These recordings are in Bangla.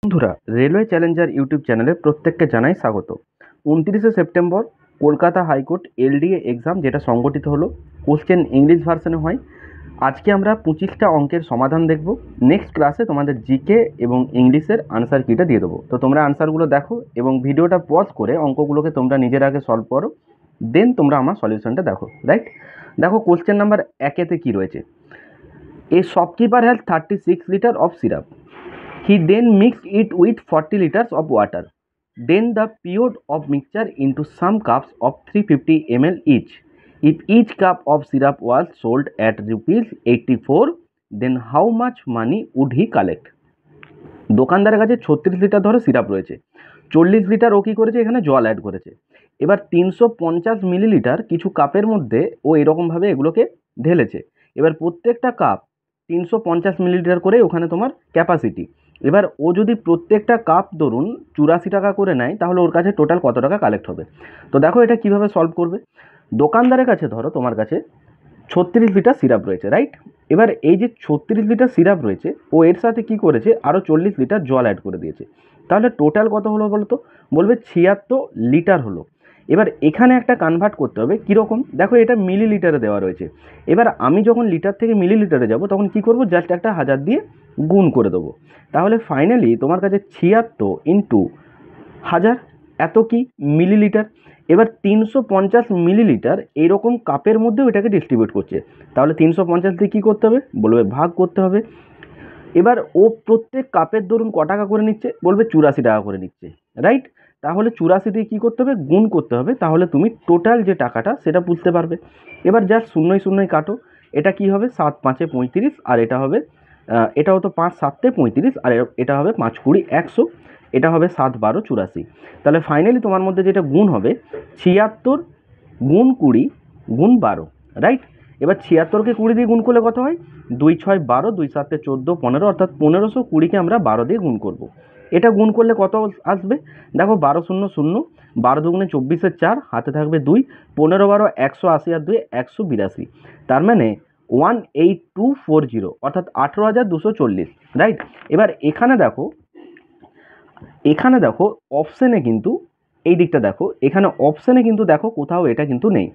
বন্ধুরা, রেলওয়ে চ্যালেঞ্জার ইউটিউব চ্যানেলে প্রত্যেককে জানাই স্বাগত। 29শে September Kolkata high court LDA exam যেটা সংগঠিত হলো, কোশ্চেন ইংলিশ ভার্সনে হয়। আজকে আমরা 25টা অঙ্কের সমাধান দেখব। নেক্সট ক্লাসে তোমাদের জিকে এবং ইংলিশের আনসার কিটা দিয়ে দেবো। তো তোমরা আনসারগুলো দেখো এবং ভিডিওটা পজ করে অঙ্কগুলোকে তোমরা নিজের আগে সলভ করো, দেন তোমরা আমার সলিউশনটা দেখো। রাইট, দেখো কোশ্চেন নাম্বার 1-এতে কী রয়েছে। এ shopkeeper has 36 litre of syrup. He then mixed it with 40 liters of water. Then the poured of mixture into some cups of 350 ml each. If each cup of syrup was sold at rupees 84, then how much money would he collect? দোকানদারের কাছে 36 লিটার ধরো সিরাপ রয়েছে, 40 লিটার ও কী করেছে, এখানে জল অ্যাড করেছে। এবার 350 মিলিলিটার কিছু কাপের মধ্যে ও এরকমভাবে এগুলোকে ঢেলেছে। এবার প্রত্যেকটা কাপ 350 মিলিলিটার করে ওখানে তোমার ক্যাপাসিটি। এবার ও যদি প্রত্যেকটা কাপ ধরুন 84 টাকা করে নেয়, তাহলে ওর কাছে টোটাল কত টাকা কালেক্ট হবে। তো দেখো এটা কিভাবে সলভ করবে। দোকানদারের কাছে ধরো তোমার কাছে 36 লিটার সিরাপ রয়েছে, রাইট। এবার এই যে 36 লিটার সিরাপ রয়েছে, ও এর সাথে কি করেছে, আরও 40 লিটার জল অ্যাড করে দিয়েছে। তাহলে টোটাল কত হলো বলো তো, বলবে 76 লিটার হলো। এবার এখানে একটা কনভার্ট করতে হবে, কীরকম দেখো, এটা মিলিলিটারে দেওয়া রয়েছে। এবার আমি যখন লিটার থেকে মিলিলিটারে যাব, তখন কি করব, জাস্ট একটা 1000 দিয়ে গুণ করে দেবো। তাহলে ফাইনালি তোমার কাছে 76 ইন্টু 1000, এত কি মিলিলিটার। এবার 350 মিলিলিটার এইরকম কাপের মধ্যেও এটাকে ডিস্ট্রিবিউট করছে। তাহলে 350 দিয়ে কী করতে হবে, বলবে ভাগ করতে হবে। এবার ও প্রত্যেক কাপের ধরুন ক টাকা করে নিচ্ছে, বলবে 84 টাকা করে নিচ্ছে, রাইট। তাহলে 84 দিয়ে কী করতে হবে, গুণ করতে হবে। তাহলে তুমি টোটাল যে টাকাটা সেটা বুঝতে পারবে। এবার জাস্ট শূন্যই শূন্যই কাটো, এটা কি হবে 7 5 35, আর এটা হবে এটা হতো 5 7 35, আর এটা হবে 5 20 100, এটা হবে 7 12 84। তাহলে ফাইনালি তোমার মধ্যে যেটা গুণ হবে 76 গুণ 20 গুণ 12, রাইট। এবার 76কে 20 দিয়ে গুণ করলে কত হয়, 2 6 12, 2 7 14 15, অর্থাৎ 1520কে আমরা 12 দিয়ে গুণ করব। এটা গুণ করলে কত আসবে, দেখো 12 0 0, 12 দুগুণে 24 4, হাতে থাকবে 2, 15 12 180, আর 2 182। তার মানে 18240, অর্থাৎ 18,240, রাইট। এবার এখানে দেখো অপশানে কিন্তু এই দিকটা দেখো, এখানে অপশানে কিন্তু দেখো কোথাও এটা কিন্তু নেই।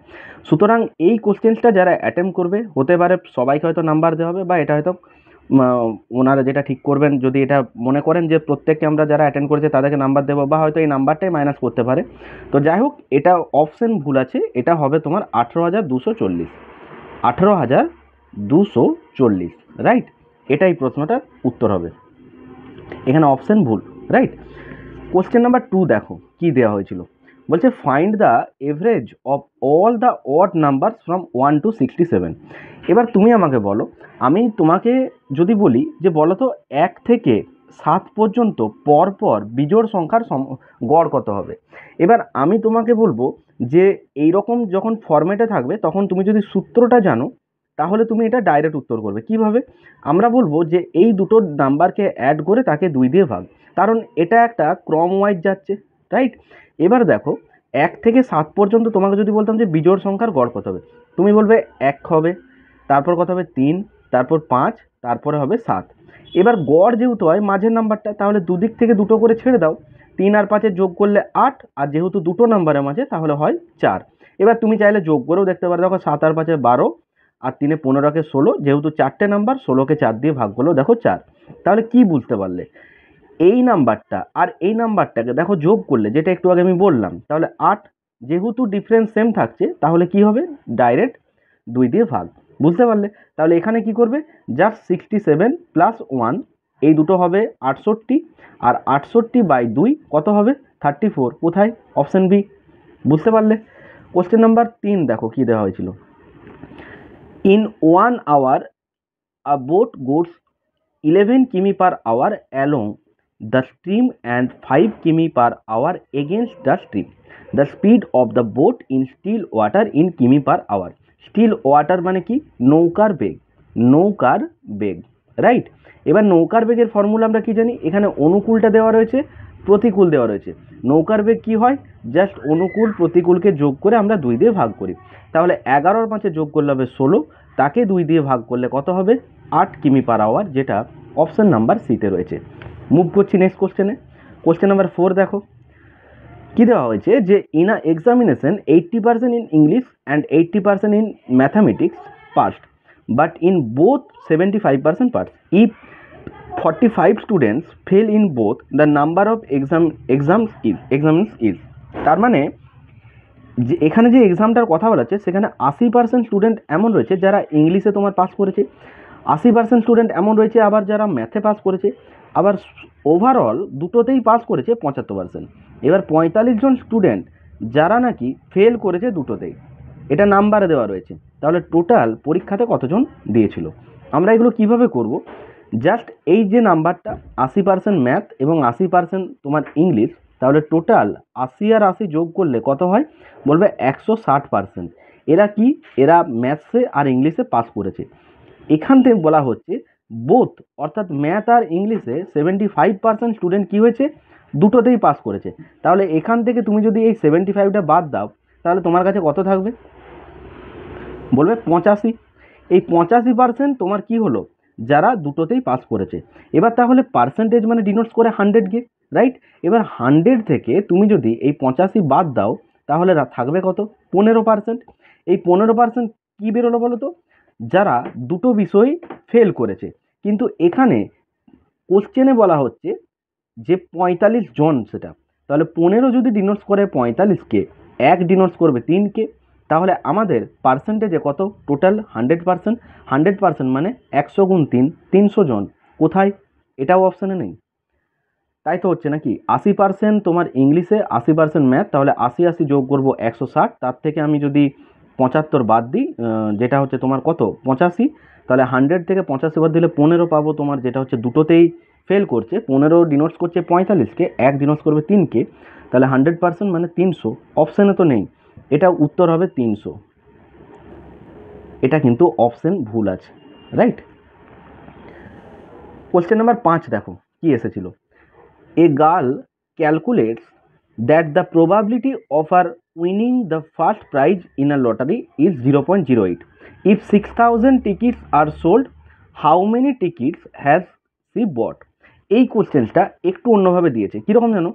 সুতরাং এই কোশ্চেনটা যারা অ্যাটেম্প করবে, হতে পারে সবাইকে হয়তো নাম্বার দেওয়া হবে, বা এটা হয়তো ওনারা যেটা ঠিক করবেন, যদি এটা মনে করেন যে প্রত্যেককে আমরা যারা অ্যাটেন্ড করেছে তাদেরকে নাম্বার দেবো, বা হয়তো এই নাম্বারটাই মাইনাস করতে পারে। তো যাই হোক, এটা অপশান ভুল আছে, এটা হবে তোমার 18,240, 18,240, রাইট। এটাই প্রশ্নটার উত্তর হবে, এখানে অপশান ভুল, রাইট। কোশ্চেন নাম্বার 2 দেখো কি দেওয়া হয়েছিল, বলছে find the average of all the odd numbers from 1 to 67। এবার তুমি আমাকে বলো, আমি তোমাকে যদি বলি যে বলো তো 1 থেকে 7 পর্যন্ত পরপর বিজোড় সংখ্যার গড় কত হবে। এবার আমি তোমাকে বলবো যে এই রকম যখন ফরম্যাটে থাকবে, তখন তুমি যদি সূত্রটা জানো, তাহলে তুমি এটা ডাইরেক্ট উত্তর করবে। কিভাবে, আমরা বলবো যে এই দুটো নাম্বারকে অ্যাড করে তাকে 2 দিয়ে ভাগ, কারণ এটা একটা ক্রম ওয়াইজ যাচ্ছে, রাইট। এবার দেখো 1 থেকে 7 পর্যন্ত তোমাকে যদি বলতাম যে বিজোড় সংখ্যার গড় কত হবে, তুমি বলবে 1 হবে, তারপর কত হবে 3, তারপর 5, তারপরে হবে 7। এবার গড় যেহেতু হয় মাঝের নাম্বারটা, তাহলে দুদিক থেকে দুটো করে ছেড়ে দাও, 3 আর 5 যোগ করলে 8, আর যেহেতু দুটো নাম্বারের মাঝে তাহলে হয় 4। এবার তুমি চাইলে যোগ করেও দেখতে পারো, দেখো 7 আর 5 12, আর 3 15 16, যেহেতু 4টে নাম্বার, 16কে 4 দিয়ে ভাগ করলেও দেখো 4। তাহলে কি বুঝতে পারলে, এই নাম্বারটা আর এই নাম্বারটাকে দেখো যোগ করলে, যেটা একটু আগে আমি বললাম, তাহলে 8, যেহেতু ডিফারেন্স সেম থাকছে, তাহলে কি হবে, ডাইরেক্ট 2 দিয়ে ভাগ, বুঝতে পারলে। তাহলে এখানে কি করবে, জাস্ট 67 প্লাস 1, এই দুটো হবে 68, আর 68/2 কত হবে 34, কোথায়, অপশন বি, বুঝতে পারলে। কোশ্চেন নাম্বার 3 দেখো কি দেওয়া হয়েছিল, in 1 hour a boat goes 11 কিমি per hour along the stream and 5 কিমি per hour against the stream. The speed of the boat in still water in কিমি per hour. Still water মানে কি, নৌকার বেগ, রাইট। এবার নৌকার বেগের ফর্মুলা আমরা কি জানি, এখানে অনুকূলটা দেওয়া রয়েছে, প্রতিকূল দেওয়া রয়েছে। নৌকার বেগ কি হয়, জাস্ট অনুকূল প্রতিকূলকে যোগ করে আমরা 2 দিয়ে ভাগ করি। তাহলে 11 আর 5 যোগ করলে হবে 16, তাকে 2 দিয়ে ভাগ করলে কত হবে 8 কিমি পার আওয়ার, যেটা অপশন নাম্বার সিতে রয়েছে। মুভ করছি নেক্সট কোশ্চেনে। কোশ্চেন নাম্বার 4 দেখো কি দেওয়া হয়েছে যে in a examination 80% in English and 80% in mathematics past, but in both 75% pass. If 45 students fail in both the number of exams is. তার মানে যে এখানে যে এক্সামটার কথা বলা হচ্ছে সেখানে 80% স্টুডেন্ট এমন রয়েছে যারা ইংলিশে তোমার পাস করেছে, 80% স্টুডেন্ট এমন রয়েছে আবার যারা ম্যাথে পাস করেছে, আবার ওভারঅল দুটোতেই পাস করেছে 75%। এবার 45 জন স্টুডেন্ট যারা নাকি ফেল করেছে দুটোতেই, এটা নাম্বারে দেওয়া রয়েছে। তাহলে টোটাল পরীক্ষাতে কতজন দিয়েছিল? আমরা এগুলো কিভাবে করব? জাস্ট এই যে নাম্বারটা 80% ম্যাথ এবং 80% তোমার ইংলিশ, তাহলে টোটাল 80 আর 80 যোগ করলে কত হয়? বলবে 160%। এরা কি? এরা ম্যাথসে আর ইংলিশে পাস করেছে। এখান থেকে বলা হচ্ছে বোথ, অর্থাৎ ম্যাথ আর ইংলিশে 75% স্টুডেন্ট কী হয়েছে? দুটোতেই পাস করেছে। তাহলে এখান থেকে তুমি যদি এই 75টা বাদ দাও তাহলে তোমার কাছে কত থাকবে? বলবে 85। এই 85% তোমার কি হলো? যারা দুটোতেই পাস করেছে। এবার তাহলে পার্সেন্টেজ মানে ডিনোটস করে 100কে, রাইট? এবার 100 থেকে তুমি যদি এই 85 বাদ দাও তাহলে থাকবে কত? 15%। এই 15% কী বেরোলো বলো তো? যারা দুটো বিষয় ফেল করেছে। কিন্তু এখানে কোশ্চেনে বলা হচ্ছে যে 45 জন, সেটা তাহলে 15 যদি ডিনোটস করে 45কে, 1 ডিনোটস করবে 3কে, তাহলে আমাদের পার্সেন্টেজে কত? টোটাল 100%। 100% মানে 100 গুণ 3, 300 জন। কোথায়? এটাও অপশানে নেই। তাই তো হচ্ছে নাকি? 80% তোমার ইংলিশে, 80% ম্যাথ, তাহলে 80 যোগ করবো 160, তার থেকে আমি যদি 75 বাদ দিই, যেটা হচ্ছে তোমার কত? 85। তাহলে 100 থেকে 85 বাদ দিলে 15 পাবো তোমার, যেটা হচ্ছে দুটোতেই ফেল করছে। 15 ডিনোটস করছে 45কে, 1 ডিনোটস করবে 3কে, তাহলে 100% মানে 300। অপশানে তো নেই, এটা উত্তর হবে 300। এটা কিন্তু অপশান ভুল আছে, রাইট? কোশ্চেন নাম্বার 5 দেখো কি এসেছিল। A girl calculates that the probability of her winning the first prize in a lottery is 0.08. If 6,000 tickets are sold, how many tickets has she bought? এই কোশ্চেনটা একটু অন্যভাবে দিয়েছে। কীরকম জানো?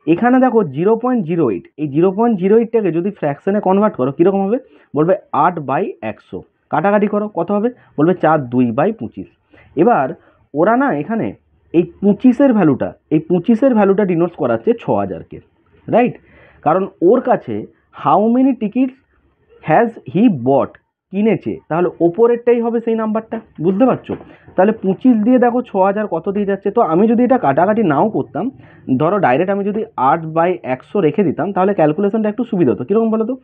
এখানে দেখো 0.08, এই 0.08টাকে যদি ফ্র্যাকশনে কনভার্ট করো কীরকম হবে? বলবে 8/100। কাটাকাটি করো, কত হবে? বলবে 4/2/25। এবার ওরা না এখানে এই 25-এর ভ্যালুটা, এই 25-এর ভ্যালুটা ডিনোটস করাচ্ছে 6000কে, রাইট? কারণ ওর কাছে how many tickets has he bought, কিনেছে, তাহলে ওপরেরটাই হবে সেই নাম্বারটা। বুঝতে পারছো? তাহলে 25 দিয়ে দেখো 6000 কত দিয়ে যাচ্ছে। তো আমি যদি এটা কাটাকাটি নাও করতাম, ধরো ডাইরেক্ট আমি যদি 8/100 রেখে দিতাম তাহলে ক্যালকুলেশনটা একটু সুবিধা হতো। কীরকম বলো তো?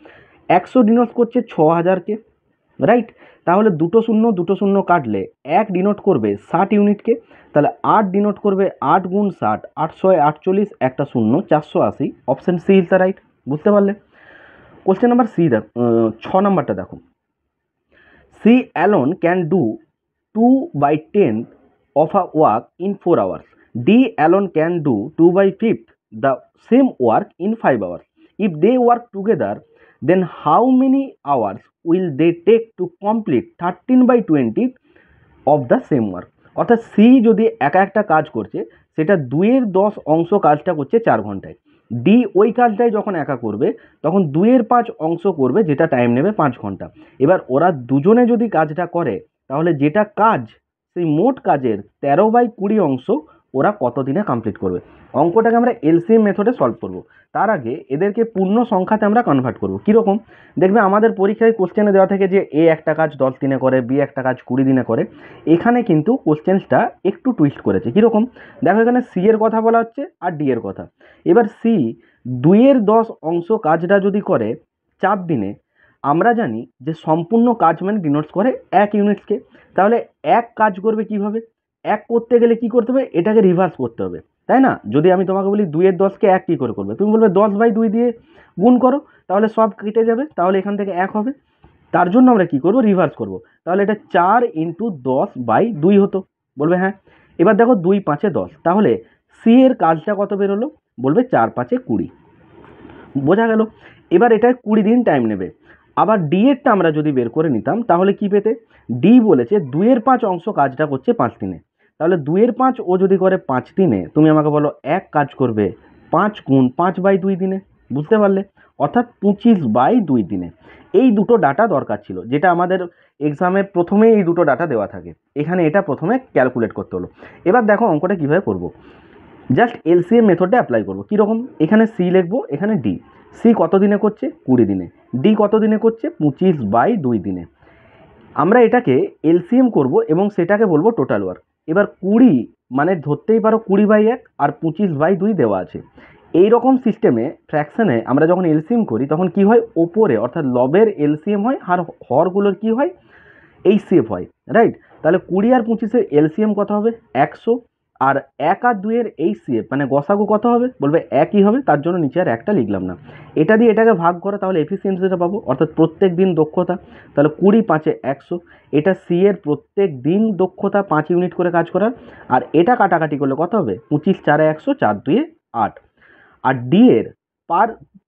100 ডিনোট করছে 6000কে, রাইট? তাহলে দুটো শূন্য কাটলে 1 ডিনোট করবে 60 ইউনিটকে, তাহলে 8 ডিনোট করবে 8 গুণ 60, 848, একটা শূন্য, 480। Option C is the right. বুঝতে পারলে? কোশ্চেন নাম্বার সি দেখো, 6 নাম্বারটা দেখো। C alone can do 2/10 of a work in 4 hours. D alone can do 2/5 the same work in 5 hours. If they work together, then how many hours will they take to complete 13/20 of the same work? অর্থাৎ সি যদি একা একটা কাজ করছে সেটা 2-এর 10 অংশ কাজটা করছে 4 ঘন্টায়। ডি ওই কাজটাই যখন একা করবে তখন 2-এর 5 অংশ করবে, যেটা টাইম নেবে 5 ঘন্টা। এবার ওরা দুজনে যদি কাজটা করে তাহলে যেটা কাজ, সেই মোট কাজের 13/20 অংশ ওরা কত দিনে কমপ্লিট করবে। অঙ্কটাকে আমরা এলসিএম মেথডে সলভ করব। তার আগে এদেরকে পূর্ণ সংখ্যাতে আমরা কনভার্ট করব। কীরকম? দেখবে আমাদের পরীক্ষায় কোশ্চেনে দেওয়া থাকে যে এ একটা কাজ 10 দিনে করে, বি একটা কাজ 20 দিনে করে। এখানে কিন্তু কোশ্চেনটা একটু টুইস্ট করেছে। কীরকম? দেখো এখানে সি এর কথা বলা হচ্ছে আর ডি এর কথা। এবার সি 2-এর 10 অংশ কাজটা যদি করে 4 দিনে, আমরা জানি যে সম্পূর্ণ কাজ মানে ডিনোটস করে 1 ইউনিটসকে। তাহলে এক কাজ করবে কিভাবে? এক করতে গেলে কি করতে হবে? এটাকে রিভার্স করতে হবে, তাই না? যদি আমি তোমাকে বলি 2-এর 10কে 1 কী করে করবে, তুমি বলবে 10/2 দিয়ে গুণ করো, তাহলে সব কেটে যাবে, তাহলে এখান থেকে 1 হবে। তার জন্য আমরা কি করব? রিভার্স করব। তাহলে এটা 4 × 10/2 হতো। বলবে হ্যাঁ। এবার দেখো 2×5 = 10, তাহলে সি এর কাজটা কত বেরোলো? বলবে 4×5 = 20। বোঝা গেল? এবার এটা 20 দিন টাইম নেবে। আবার ডি এরটা আমরা যদি বের করে নিতাম তাহলে কি পেতে? ডি বলেছে 2-এর 5 অংশ কাজটা করছে 5 দিনে, তাহলে 2-এর 5 ও যদি করে 5 দিনে, তুমি আমাকে বলো এক কাজ করবে 5 গুণ 5/2 দিনে। বুঝতে পারলে? অর্থাৎ 25/2 দিনে। এই দুটো ডাটা দরকার ছিল, যেটা আমাদের এক্সামে প্রথমেই এই দুটো ডাটা দেওয়া থাকে। এখানে এটা প্রথমে ক্যালকুলেট করতে হলো। এবার দেখো অঙ্কটা কীভাবে করব। জাস্ট এলসিএম মেথডটা অ্যাপ্লাই করবো। কীরকম? এখানে সি লিখবো, এখানে ডি। সি কত দিনে করছে? 20 দিনে। ডি কত দিনে করছে? 25/2 দিনে। আমরা এটাকে এলসিএম করব এবং সেটাকে বলবো টোটাল ওয়ার্ক। এবার 20 মানে ধরতেই পারো 20/1 আর 25/2 দেওয়া আছে। এই রকম সিস্টেমে ফ্র্যাকশনে আমরা যখন এলসিএম করি তখন কি হয়, ওপরে অর্থাৎ লবের এলসিএম হয় আর হরগুলোর কি হয়, এইচসিএফ হয়, রাইট? তাহলে 20 আর 25-এর এলসিএম কত হবে? 100। আর 1 আর 2-এর এইচসিএফ মানে গসাগু কত হবে? বলবে একই হবে, তার জন্য নিচে আর একটা লিখলাম না। এটা দিয়ে এটাকে ভাগ করো, তাহলে এফিসিয়েন্সিটা পাবো, অর্থাৎ প্রত্যেক দিন দক্ষতা। তাহলে 20×5 = 100। এটা সি এর প্রত্যেক দিন দক্ষতা 5 ইউনিট করে কাজ করার। আর এটা কাটাকাটি করলে কত হবে? 25×4 = 100, 4×2 = 8। আর ডি এর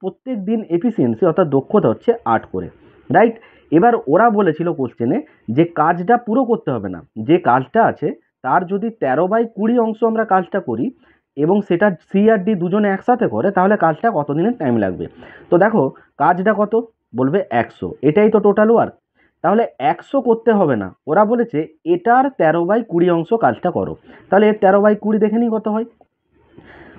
প্রত্যেক দিন এফিসিয়েন্সি অর্থাৎ দক্ষতা হচ্ছে 8 করে, রাইট? এবার ওরা বলেছিল কোশ্চেনে যে কাজটা পুরো করতে হবে না, যে কাজটা আছে তার যদি 13/20 অংশ আমরা কাজটা করি এবং সেটা সি আর ডি দুজনে একসাথে করে, তাহলে কাজটা কত দিনের টাইম লাগবে। তো দেখো কাজটা কত, বলবে 100। এটাই তো টোটাল ওয়ার্ক। তাহলে 100 করতে হবে না, ওরা বলেছে এটার 13/20 অংশ কাজটা করো। তাহলে এর 13/20 দেখে নিই কত হয়।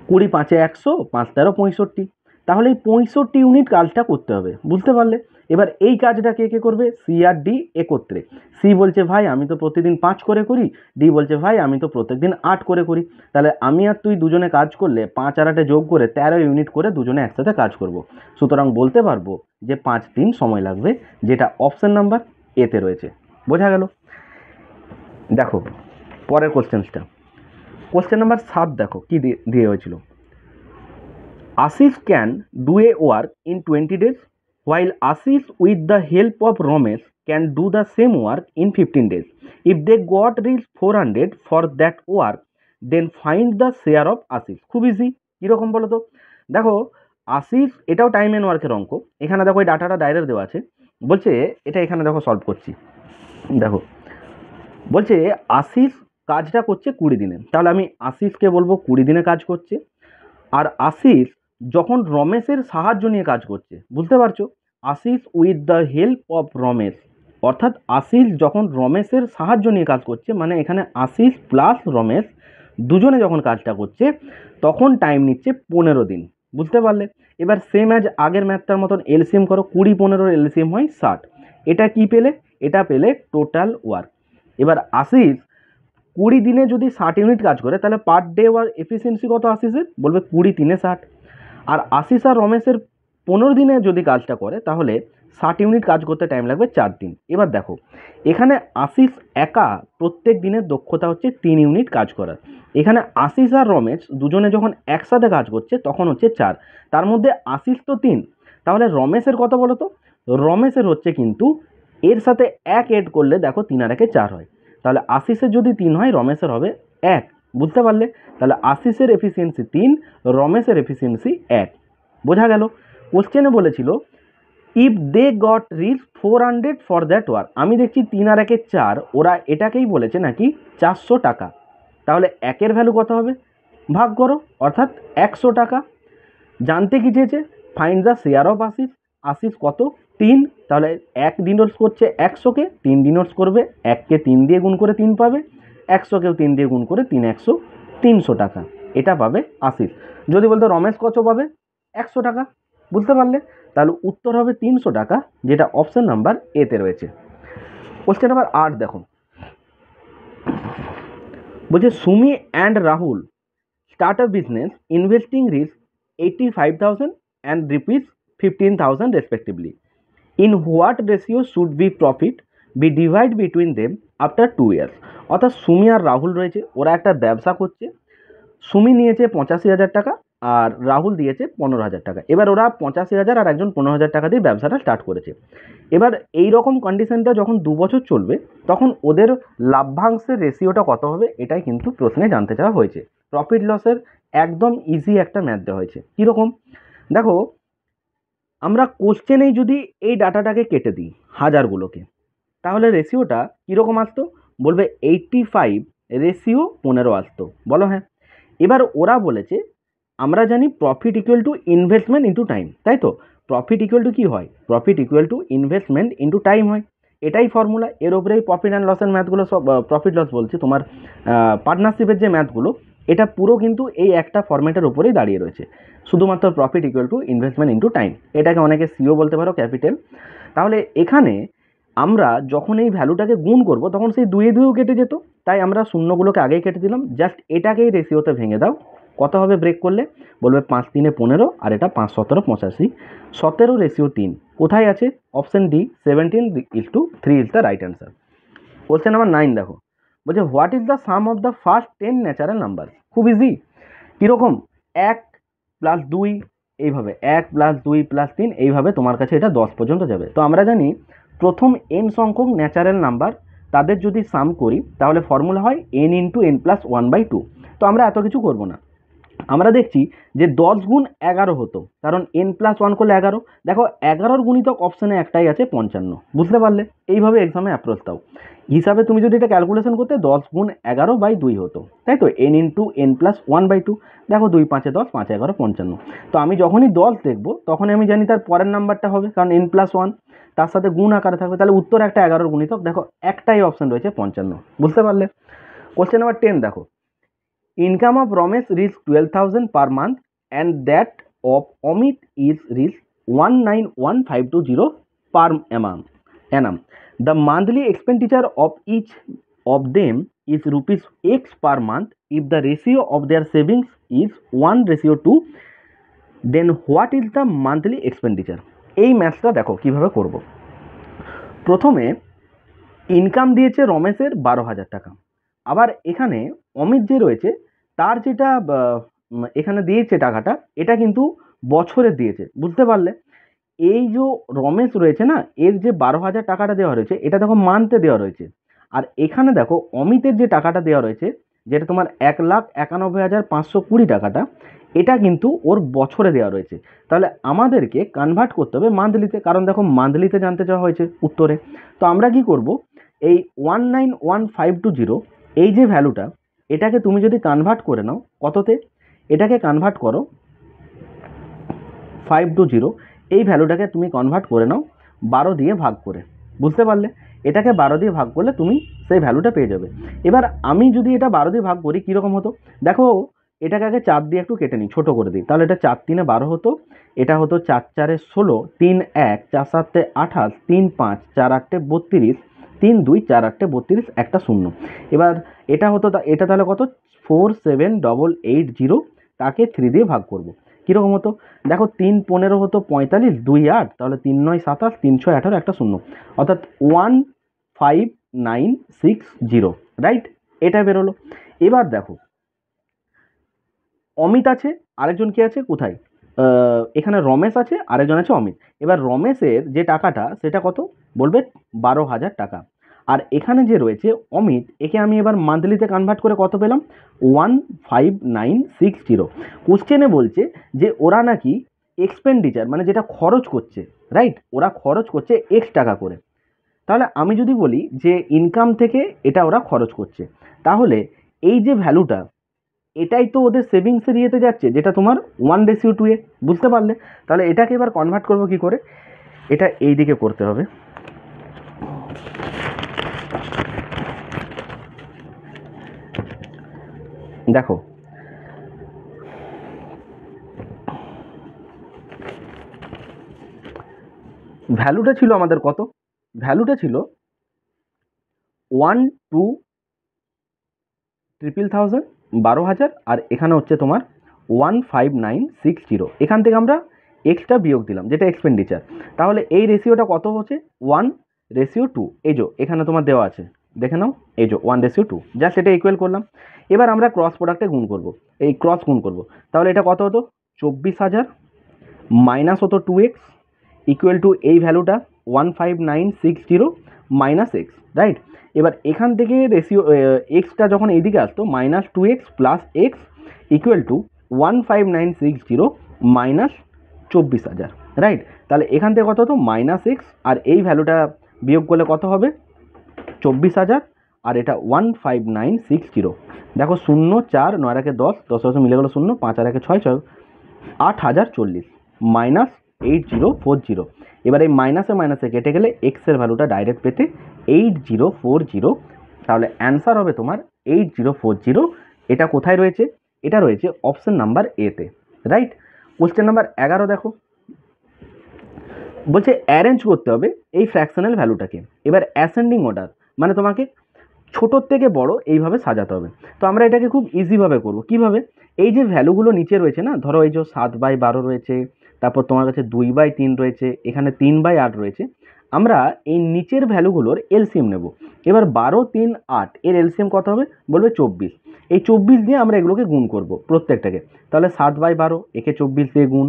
20×5 = 100, 5×13 = 65। তাহলে এই 65 ইউনিট কাজটা করতে হবে। বুঝতে পারলে? এবার এই কাজটা কে কে করবে? সি আর ডি একত্রে। সি বলছে ভাই আমি তো প্রতিদিন 5 করে করি, ডি বলছে ভাই আমি তো প্রত্যেকদিন 8 করে করি। তাহলে আমি আর তুই দুজনে কাজ করলে 5 আর 8 যোগ করে 13 ইউনিট করে দুজনে একসাথে কাজ করব। সুতরাং বলতে পারবো যে 5 দিন সময় লাগবে, যেটা অপশন নাম্বার এতে রয়েছে। বোঝা গেল? দেখো পরের কোশ্চেনটা, কোশ্চেন নাম্বার 7 দেখো কি দিয়ে হয়েছিল। Ashish can do a work in 20 days, while Ashish with the help of Ramesh can do the same work in 15 days. If they got reach 400 for that work, then find the share of Ashish. খুব ইজি। কীরকম বলো তো? দেখো আশিস, এটাও টাইম অ্যান্ড ওয়ার্কের অঙ্ক। এখানে দেখো এই ডাটাটা ডাইরেক্ট দেওয়া আছে। বলছে এটা এখানে দেখো সলভ করছি। দেখো বলছে আশিস কাজটা করছে 20 দিনে। তাহলে আমি আশিসকে বলবো 20 দিনে কাজ করছে। আর আশিস যখন রমেশের সাহায্য নিয়ে কাজ করছে, বুঝতে পারছো? Ashish with the help of Ramesh, অর্থাৎ আশিস যখন রমেশের সাহায্য নিয়ে কাজ করছে, মানে এখানে আশিস প্লাস রমেশ দুজনে যখন কাজটা করছে তখন টাইম নিচ্ছে 15 দিন। বুঝতে পারলে? এবার সেম অ্যাজ আগের ম্যাথটার মতন এলসিএম করো। 20-15 এলসিএম হয় 60। এটা কি পেলে? এটা পেলে টোটাল ওয়ার্ক। এবার আশিস 20 দিনে যদি 60 ইউনিট কাজ করে, তাহলে পার ডে ওয়ার এফিসিয়েন্সি কত আশিসের? বলবে 20×3 = 60। আর আশিস আর রমেশের 15 দিনে যদি কাজটা করে তাহলে 60 ইউনিট কাজ করতে টাইম লাগবে 4 দিন। এবার দেখো এখানে আশিস একা প্রত্যেক দিনের দক্ষতা হচ্ছে 3 ইউনিট কাজ করার। এখানে আশিস আর রমেশ দুজনে যখন একসাথে কাজ করছে তখন হচ্ছে 4। তার মধ্যে আশিস তো 3, তাহলে রমেশের কত বলো তো? রমেশের হচ্ছে কিন্তু এর সাথে 1 এড করলে দেখো 3 আর 1 = 4 হয়। তাহলে আশিসের যদি 3 হয়, রমেশের হবে 1। বুঝতে পারলে? তাহলে আশিসের এফিসিয়েন্সি 3, রমেশের এফিসিয়েন্সি 1। বোঝা গেল? কোশ্চেনে বলেছিল if they got rich 400 for that work. আমি দেখছি 3 আর 1 = 4, ওরা এটাকেই বলেছে নাকি 400 টাকা। তাহলে 1-এর ভ্যালু কত হবে? ভাগ করো, অর্থাৎ 100 টাকা। জানতে কি চেয়েছে? Find the share of Ashish. Ashish কত? 3। তাহলে 1 ডিনোটস করছে 100-কে, 3 ডিনোটস করবে 1-কে 3 দিয়ে গুণ করে 3 পাবে, 100-কেও 3 দিয়ে গুণ করে 3 100, 300 টাকা। এটা পাবে আশিস। যদি বলতো রমেশ কত পাবে? 100 টাকা। বুঝতে পারলে? তাহলে উত্তর হবে 300 টাকা, যেটা অপশন নাম্বার এতে রয়েছে। কোশ্চেন নাম্বার 8 দেখো, বলছে Sumi and Rahul start a business investing risk 85,000 and rupees 15,000 respectively. In what ratio should be profit be divided between them after 2 years? অর্থাৎ সুমি আর রাহুল রয়েছে, ওরা একটা ব্যবসা করছে। সুমি নিয়েছে 85,000 টাকা আর রাহুল দিয়েছে 15,000 টাকা। এবার ওরা 85,000 আর একজন 15,000 টাকা দিয়ে ব্যবসাটা স্টার্ট করেছে। এবার এই রকম কন্ডিশনটা যখন 2 বছর চলবে তখন ওদের লাভ্যাংশের রেশিওটা কত হবে, এটাই কিন্তু প্রশ্নে জানতে চাওয়া হয়েছে। প্রফিট লসের একদম ইজি একটা ম্যাথ দেওয়া হয়েছে। কীরকম? দেখো আমরা কোশ্চেনেই যদি এই ডাটাটাকে কেটে দিই হাজারগুলোকে, তাহলে রেশিওটা কীরকম আসতো? বলবে 85 রেশিও 15 আসতো, বলো হ্যাঁ। এবার ওরা বলেছে আমরা জানি profit equal to investment into time, তাই তো? প্রফিট ইকুয়াল টু কী হয়? Profit equal to investment into time হয়, এটাই ফর্মুলা। এর ওপরেই প্রফিট অ্যান্ড লসের ম্যাথগুলো সব, প্রফিট লস বলছি, তোমার পার্টনারশিপের যে ম্যাথগুলো, এটা পুরো কিন্তু এই একটা ফর্ম্যাটের উপরেই দাঁড়িয়ে রয়েছে, শুধুমাত্র profit equal to investment into time. এটাকে অনেকে সিও বলতে পারো, ক্যাপিটাল। তাহলে এখানে আমরা যখন এই ভ্যালুটাকে গুণ করব তখন সেই দুয়ে দুয়েও কেটে যেত, তাই আমরা শূন্যগুলোকে আগেই কেটে দিলাম। জাস্ট এটাকেই রেশিওতে ভেঙে দাও, কত হবে ব্রেক করলে? বলবে 5 3 15, আর এটা 5 17 85। 17 রেশিও 3 কোথায় আছে? Option D, 17:3 is the right answer. Question number 9 দেখো, বলছে what is the sum of the first 10 natural number. খুব ইজি। কীরকম? 1 + 2, এইভাবে 1 + 2 + 3, এইভাবে তোমার কাছে এটা 10 পর্যন্ত যাবে। তো আমরা জানি প্রথম n সংখ্যক ন্যাচারাল নাম্বার তাদের যদি সাম করি তাহলে ফর্মুলা হয় n × n+1/2। তো আমরা এত কিছু করব না, আমরা দেখছি যে 10 গুণ 11 হতো, কারণ n+1 করলে 11। দেখো 11 গুণিতক অপশানে একটাই আছে, 55। বুঝতে পারলে? এইভাবে এক্সামে অ্যাপ্রোচ দাও। হিসাবে তুমি যদি এটা ক্যালকুলেশন করতে 10 গুণ 11/2 হতো, তাই তো? n × n+1/2। দেখো 2 5 10, 5 11 55। তো আমি যখনই 10 দেখবো তখনই আমি জানি তার পরের নাম্বারটা হবে, কারণ n+1 তার সাথে গুণ আকারে থাকবে, তাহলে উত্তর একটা 11 গুণিতক। দেখো একটাই অপশন রয়েছে, 55। বুঝতে পারলে? কোশ্চেন নাম্বার 10 দেখো, income of Ramesh reached 12,000 per month and that of Amit is reached 191520 per annum. The monthly expenditure of each of them is rupees X per month. If the ratio of their savings is 1:2, then what is the monthly expenditure? এই ম্যাথটা দেখো কিভাবে করব। প্রথমে ইনকাম দিয়েছে রমেশের 12,000 টাকা, আবার এখানে অমিত যে রয়েছে তার যেটা এখানে দিয়েছে টাকাটা, এটা কিন্তু বছরে দিয়েছে। বুঝতে পারলে? এই যে রমেশ রয়েছে না, এর যে 12,000 টাকাটা দেওয়া রয়েছে, এটা দেখো মান্থে দেওয়া রয়েছে। আর এখানে দেখো অমিতের যে টাকাটা দেওয়া রয়েছে, যেটা তোমার 1,91,520 টাকাটা, এটা কিন্তু ওর বছরে দেওয়া রয়েছে। তাহলে আমাদেরকে কনভার্ট করতে হবে মান্থলিতে, কারণ দেখো মান্থলিতে জানতে চাওয়া হয়েছে উত্তরে। তো আমরা কি করব, এই 191520 এই যে ভ্যালুটা, এটাকে তুমি যদি কনভার্ট করে নাও কততে, এটাকে কনভার্ট করো 520, এই ভ্যালুটাকে তুমি কনভার্ট করে নাও 12 দিয়ে ভাগ করে। বুঝতে পারলে? এটাকে 12 দিয়ে ভাগ করলে তুমি সেই ভ্যালুটা পেয়ে যাবে। এবার আমি যদি এটা 12 দিয়ে ভাগ করি কীরকম হতো দেখো, এটাকে আগে 4 দিয়ে একটু কেটে নিই, ছোটো করে দিই, তাহলে এটা 4 3 12 হতো, এটা হতো 4 4 16, 3 1 4 7 28, 3 5 4 8 32, 3 2 4 8 32, একটা 0। এবার এটা হতো, এটা তাহলে কত? 47880, তাকে 3 দিয়ে ভাগ করব। কীরকম হতো দেখো, 3 15 হতো 45, 2 8, তাহলে 3 9 27, 3 6 18, একটা 0, অর্থাৎ 15960, রাইট? এটা বেরোলো। এবার দেখো অমিত আছে, আরেকজন কি আছে কোথায়? এখানে রমেশ আছে, আরেকজন আছে অমিত। এবার রমেশের যে টাকাটা সেটা কত? বলবে 12,000 টাকা। আর এখানে যে রয়েছে অমিত, একে আমি এবার মান্থলিতে কনভার্ট করে কত পেলাম? 15960। কোশ্চেনে বলছে যে ওরা নাকি এক্সপেন্ডিচার, মানে যেটা খরচ করছে, রাইট? ওরা খরচ করছে X টাকা করে। তাহলে আমি যদি বলি যে ইনকাম থেকে এটা ওরা খরচ করছে, তাহলে এই যে ভ্যালুটা, এটাই তো ওদের সেভিংসের ইয়েতে যাচ্ছে, যেটা তোমার 1:2 এ। বুঝতে পারলে? তাহলে এটাকে এবার কনভার্ট করবো কি করে? এটা এই দিকে করতে হবে। দেখো ভ্যালুটা ছিল আমাদের কত? ভ্যালুটা ছিল 1,2,000, 12,000, আর এখানে হচ্ছে তোমার 15960। এখান থেকে আমরা এক্সট্রা বিয়োগ দিলাম, যেটা এক্সপেন্ডিচার। তাহলে এই রেশিওটা কত হচ্ছে? 1:2। এই যে এখানে তোমার দেওয়া আছে, দেখে নাও, এই যে 1:2, জাস্ট এটা ইকুয়াল করলাম। এবার আমরা ক্রস প্রোডাক্টে গুণ করব, এই ক্রস গুণ করব। তাহলে এটা কত হতো? 24,000 মাইনাস হতো 2x ইকুয়াল টু এই ভ্যালুটা 15960 মাইনাস এক্স, রাইট? এবার এখান থেকে রেশিও এক্সটা যখন এইদিকে আসতো, -2x plus x equal to 15960 minus 24,000, right? তাহলে এখান থেকে কত হতো? -x, আর এই ভ্যালুটা বিয়োগ করলে কত হবে? 24,000, আর এটা 15960। দেখো 0 4 9 আর 10, 10 10 মিলে গেল 0, 5 আর 6 6, 8040 মাইনাস 8040। এবার এই মাইনাসে মাইনাসে কেটে গেলে এক্সের ভ্যালুটা ডাইরেক্ট পেতে 8040। তাহলে অ্যান্সার হবে তোমার 8040। এটা কোথায় রয়েছে? এটা রয়েছে অপশন নাম্বার এতে, রাইট। কোশ্চেন নাম্বার 11 দেখো, বলছে অ্যারেঞ্জ করতে হবে এই ফ্র্যাকশনাল ভ্যালুটাকে। এবার অ্যাসেন্ডিং অর্ডার মানে তোমাকে ছোটোর থেকে বড় এইভাবে সাজাতে হবে। তো আমরা এটাকে খুব ইজিভাবে করবো। কিভাবে? এই যে ভ্যালুগুলো নিচে রয়েছে না, ধরো এই যে 7/12 রয়েছে, তারপর তোমার কাছে 2/3 রয়েছে, এখানে 3/8 রয়েছে। আমরা এই নিচের ভ্যালুগুলোর এলসিএম নেব। এবার 12 3 8 এর এলসিএম কত হবে? বলবে 24। এই 24 দিয়ে আমরা এগুলোকে গুণ করব প্রত্যেকটাকে। তাহলে 7/12 একে 24 দিয়ে গুণ,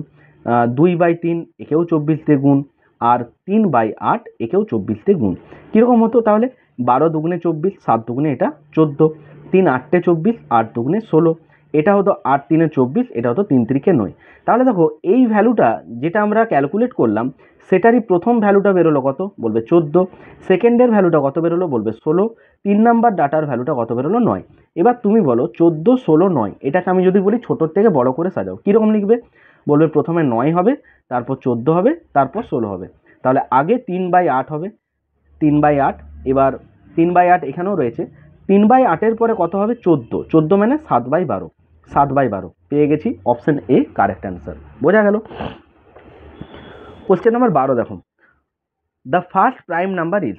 2/3 একেও 24 দিয়ে গুণ, আর 3/8 একেও 24 দিয়ে গুণ। কীরকম হতো তাহলে? 12 দুগুণে 24, 7 দুগুণে এটা 14, 3 8টে 24, 8 দুগুণে 16, এটা হতো 8 3 24, এটা হতো 3 3 9। তাহলে দেখো এই ভ্যালুটা যেটা আমরা ক্যালকুলেট করলাম সেটারই প্রথম ভ্যালুটা বেরোলো কত? বলবে 14। সেকেন্ডের ভ্যালুটা কত বেরোলো? বলবে 16। 3 নাম্বার ডাটার ভ্যালুটা কত বেরোলো? 9। এবার তুমি বলো 14 16 9 এটাকে আমি যদি বলি ছোটোর থেকে বড় করে সাজাও, কীরকম লিখবে? বলবে প্রথমে 9 হবে, তারপর 14 হবে, তারপর 16 হবে। তাহলে আগে 3/8 হবে, 3/8। এবার 3/8 এখানেও রয়েছে, 3/8-এর পরে কত হবে? 14। 14 মানে 7/12, 7/12 পেয়ে গেছি। Option A correct answer. বোঝা গেল? কোশ্চেন নাম্বার 12 দেখো, the first prime number is,